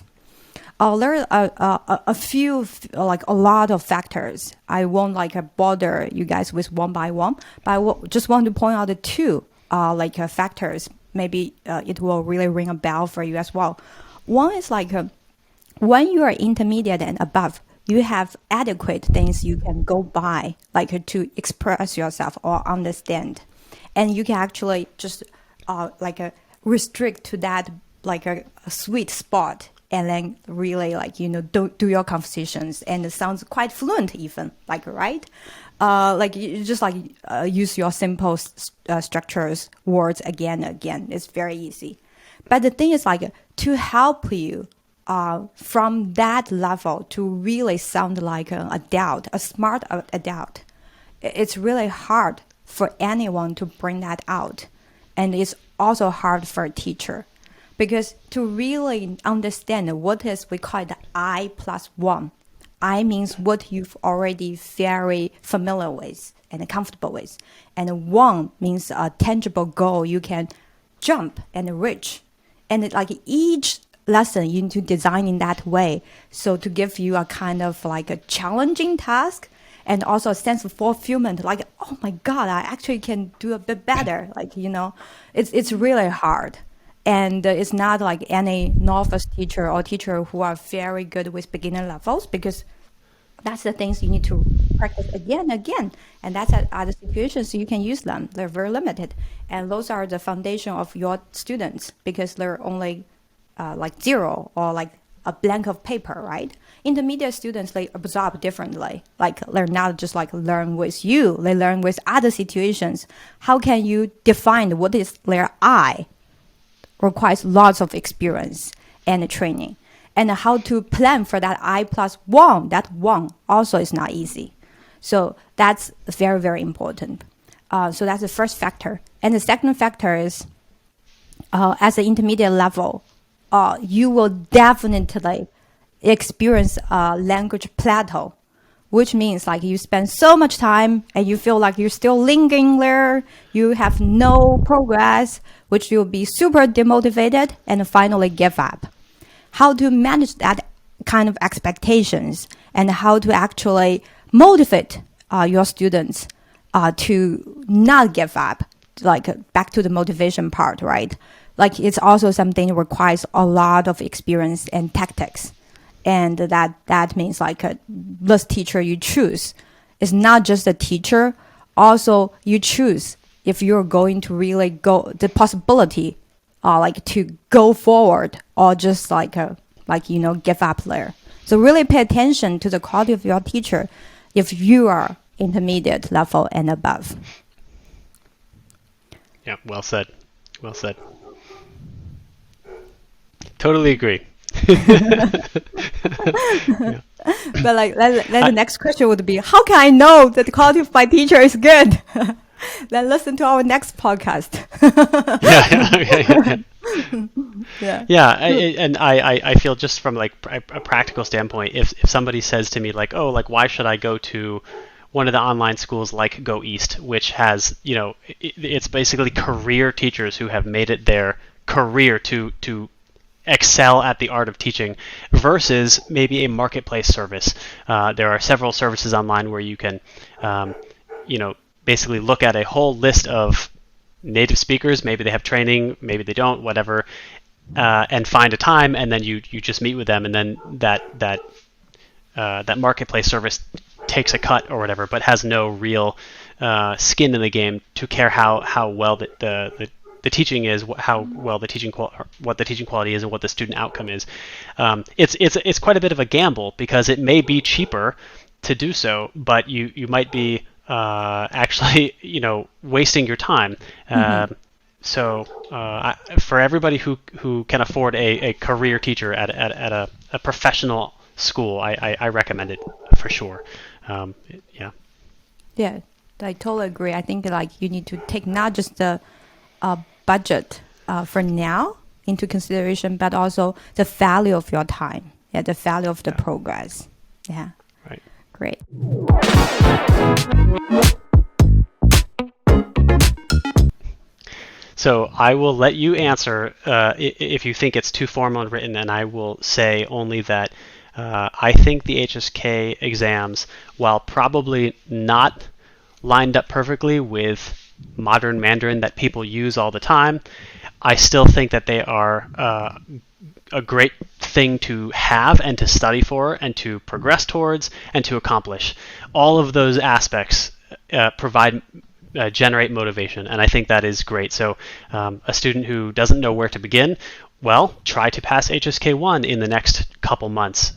There are a few, like a lot of factors. I won't like bother you guys with one by one, but I just want to point out the two factors. Maybe it will really ring a bell for you as well. One is like when you are intermediate and above, you have adequate things you can go by, like to express yourself or understand, and you can actually just restrict to that like a sweet spot, and then really do your conversations, and it sounds quite fluent even, right? You just use your simple structures, words again and again. It's very easy. But the thing is to help you from that level to really sound like an adult, a smart adult, it's really hard for anyone to bring that out. And it's also hard for a teacher. Because to really understand what is, we call it the I+1. I means what you've already very familiar with and comfortable with. And 1 means a tangible goal you can jump and reach. And each lesson you need to design in that way. So to give you a kind of like a challenging task and also a sense of fulfillment, oh my God, I actually can do a bit better. It's really hard. And it's not like any novice teacher or teacher who are very good with beginner levels, because that's the things you need to practice again and again. And that's at other situations you can use them. They're very limited. And those are the foundation of your students because they're only like zero or like a blank of paper, right? Intermediate students, they absorb differently. Like they're not just like learn with you, they learn with other situations. How can you define what is their I? Requires lots of experience and training. And how to plan for that I plus one, that one also is not easy. So that's very, very important. So that's the first factor. And the second factor is as an intermediate level, you will definitely experience a language plateau, which means like you spend so much time and you feel like you're still lingering there, you have no progress, which you'll be super demotivated and finally give up. How to manage that kind of expectations and how to actually motivate your students to not give up, like back to the motivation part, right? Like it's also something that requires a lot of experience and tactics. And that means like this teacher you choose is not just a teacher, also you choose if you're going to really go, the possibility like to go forward or just like give up there. So really pay attention to the quality of your teacher if you are intermediate level and above. Yeah, well said. Well said. Totally agree. Yeah. But like then the next question would be, how can I know that the quality of my teacher is good? Then listen to our next podcast. I feel just from like a practical standpoint, if somebody says to me like, oh, like why should I go to one of the online schools like GoEast, which has, it's basically career teachers who have made it their career to excel at the art of teaching, versus maybe a marketplace service. There are several services online where you can, basically look at a whole list of native speakers. Maybe they have training, maybe they don't, whatever, and find a time, and then you just meet with them, and then that marketplace service takes a cut or whatever, but has no real skin in the game to care how well the teaching is, how well the teaching what the teaching quality is, and what the student outcome is. It's quite a bit of a gamble because it may be cheaper to do so, but you might be actually wasting your time. So for everybody who can afford a career teacher at a professional school, I recommend it for sure. Yeah, I totally agree. I think like you need to take not just the budget for now into consideration, but also the value of your time. Yeah, the value of the progress. Yeah. Right. Great. So I will let you answer if you think it's too formal and written, and I will say only that I think the HSK exams, while probably not lined up perfectly with modern Mandarin that people use all the time, I still think that they are a great thing to have and to study for and to progress towards and to accomplish. All of those aspects generate motivation, and I think that is great. So a student who doesn't know where to begin, well, try to pass HSK1 in the next couple months.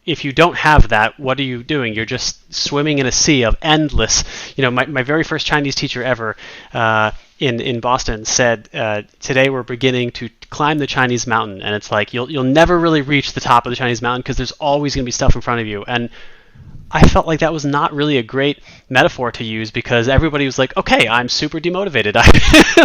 If you don't have that, what are you doing? You're just swimming in a sea of endless. My very first Chinese teacher ever in Boston said, today we're beginning to climb the Chinese mountain, and it's like you'll never really reach the top of the Chinese mountain because there's always going to be stuff in front of you. And I felt like that was not really a great metaphor to use because everybody was like, okay, I'm super demotivated.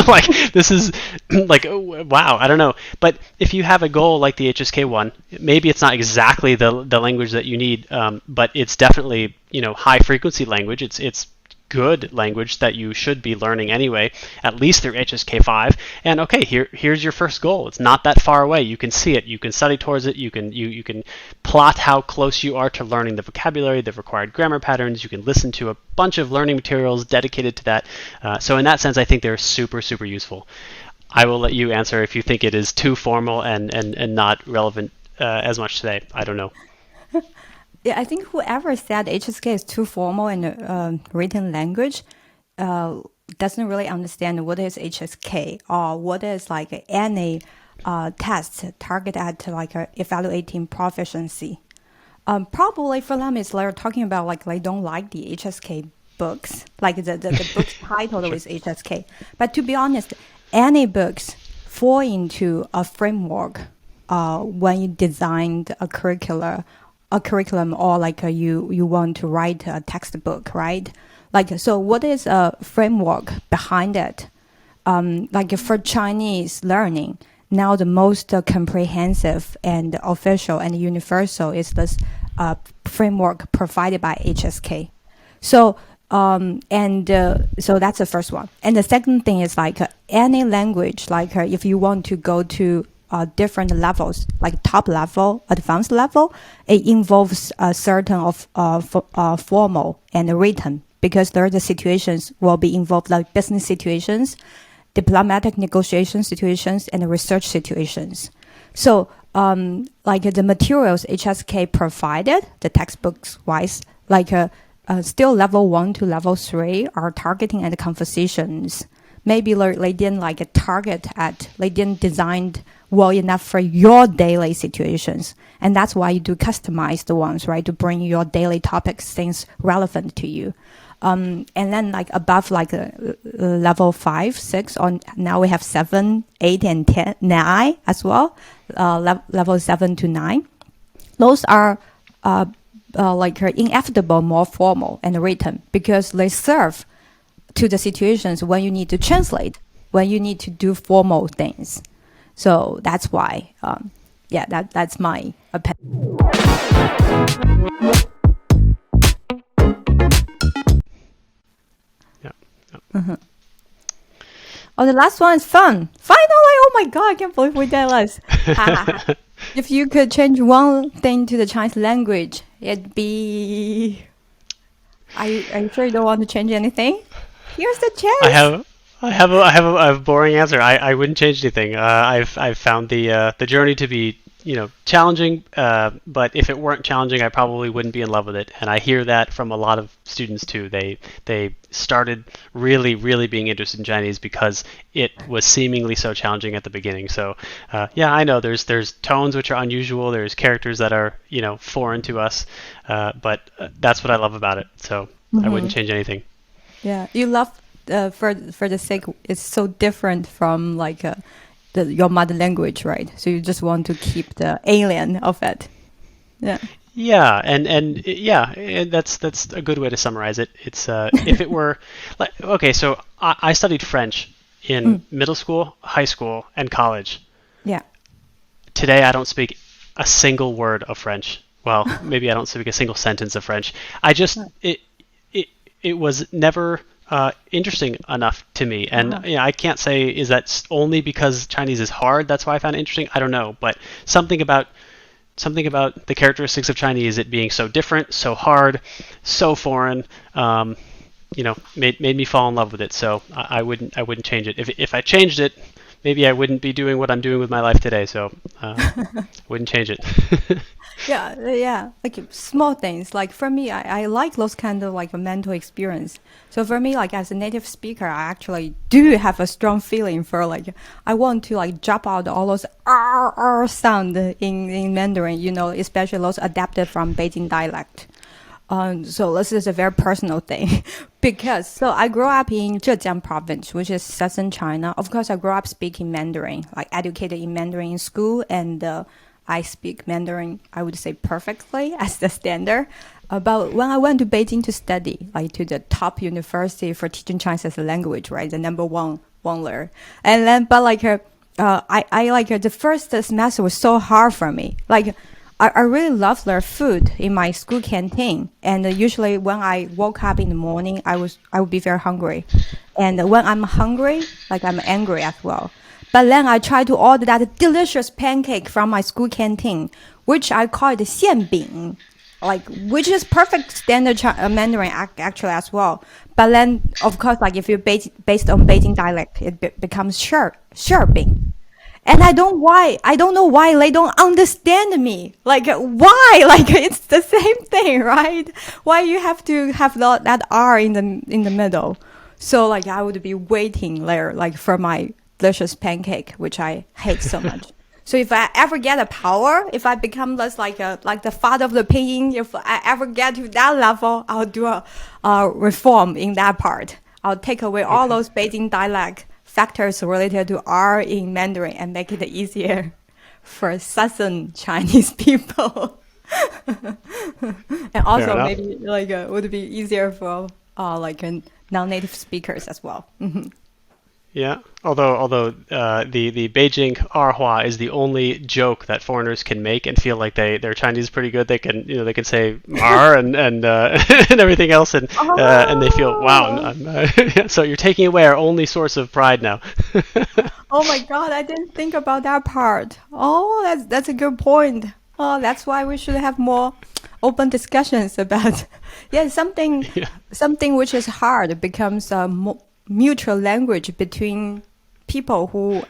Like, this is like, wow, I don't know. But if you have a goal like the HSK one, maybe it's not exactly the language that you need, but it's definitely, high frequency language. It's good language that you should be learning anyway, at least through HSK 5. And okay, here's your first goal. It's not that far away. You can see it. You can study towards it. You can plot how close you are to learning the vocabulary, the required grammar patterns. You can listen to a bunch of learning materials dedicated to that. So in that sense, I think they're super, super useful. I will let you answer if you think it is too formal and not relevant as much today. I don't know. Yeah, I think whoever said HSK is too formal in written language uh, doesn't really understand what is HSK or what is like any test target at like evaluating proficiency. Probably for them, it's they're talking about like they don't like the HSK books, like the book's title Sure. is HSK. But to be honest, any books fall into a framework when you designed a curriculum, or like you want to write a textbook, right? Like, so what is a framework behind it? Like for Chinese learning, now the most comprehensive and official and universal is this framework provided by HSK. So so that's the first one. And the second thing is like any language, like if you want to go to different levels, like top level, advanced level, it involves a certain of formal and written, because there are the situations will be involved, like business situations, diplomatic negotiation situations, and research situations. So like the materials HSK provided, the textbooks wise, like still level 1 to level 3 are targeting at conversations. Maybe they didn't like a target at, they didn't design well enough for your daily situations. And that's why you do customize the ones, right? To bring your daily topics, things relevant to you. And then like above like level 5, 6, on now we have 7, 8, and 10, 9 as well. Level 7 to 9. Those are like inevitable, more formal and written, because they serve to the situations when you need to translate, when you need to do formal things. So that's why, yeah, that's my opinion. Yeah. Yeah. Oh, the last one is fun. Finally, oh my God, I can't believe we did this. If you could change one thing to the Chinese language, it'd be... Are you sure you don't want to change anything? Here's the I chance. have I have a boring answer. I wouldn't change anything. I've found the journey to be, challenging. But if it weren't challenging, I probably wouldn't be in love with it. And I hear that from a lot of students too. They started really being interested in Chinese because it was seemingly so challenging at the beginning. So yeah, I know there's tones which are unusual. There's characters that are foreign to us. But that's what I love about it. So I wouldn't change anything. Yeah, you love for the sake it's so different from like your mother language, right? So you just want to keep the alien of it. Yeah. Yeah, and yeah, and that's a good way to summarize it. It's if it were like, okay, so I studied French in middle school, high school, and college. Yeah. Today I don't speak a single word of French. Well, maybe I don't speak a single sentence of French. I just it was never interesting enough to me, and I can't say is that only because Chinese is hard. That's why I found it interesting. I don't know, but something about the characteristics of Chinese, it being so different, so hard, so foreign, made me fall in love with it. So I wouldn't change it. If I changed it, maybe I wouldn't be doing what I'm doing with my life today. So wouldn't change it. Yeah, like small things. Like for me, I like those kind of like a mental experience. So for me, like as a native speaker, I actually do have a strong feeling for like I want to like drop out all those R sound in Mandarin, especially those adapted from Beijing dialect. So this is a very personal thing because so I grew up in Zhejiang province, which is southern China. Of course, I grew up speaking Mandarin, like educated in Mandarin in school, and I speak Mandarin, I would say perfectly as the standard. But when I went to Beijing to study, like to the top university for teaching Chinese as a language, right, the number one there, and then but like I like the first semester was so hard for me, like. I really love their food in my school canteen, and usually when I woke up in the morning, I would be very hungry, and when I'm hungry, like I'm angry as well. But then I try to order that delicious pancake from my school canteen, which I call it xianbing, like which is perfect standard Mandarin actually as well. But then of course, like if you're based on Beijing dialect, it becomes 馅儿饼. And I don't know why they don't understand me. Like why? Like it's the same thing, right? Why you have to have that R in the middle? So like I would be waiting there like for my delicious pancake, which I hate so much. So if I ever get a power, if I become less like the father of the pinyin, if I ever get to that level, I'll do a reform in that part. I'll take away all those Beijing dialect factors related to R in Mandarin and make it easier for Southern Chinese people. And also maybe like it would be easier for like non-native speakers as well. Yeah, although the Beijing Arhua is the only joke that foreigners can make and feel like their Chinese is pretty good. They can say "mar" and and everything else, and they feel wow. So you're taking away our only source of pride now. Oh my God, I didn't think about that part. Oh, that's a good point. Oh, that's why we should have more open discussions about something which is hard becomes mutual language between people who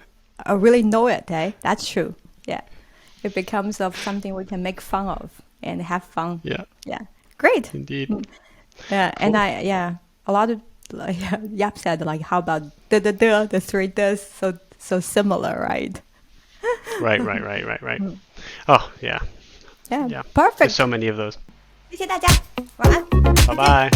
really know it. That's true. Yeah, it becomes of something we can make fun of and have fun. Yeah, great. Indeed. Yeah, cool. And a lot of Yap said like, how about the three does so similar, right? Right. Oh yeah. Yeah, perfect. There's so many of those. 谢谢大家，晚安。Bye bye.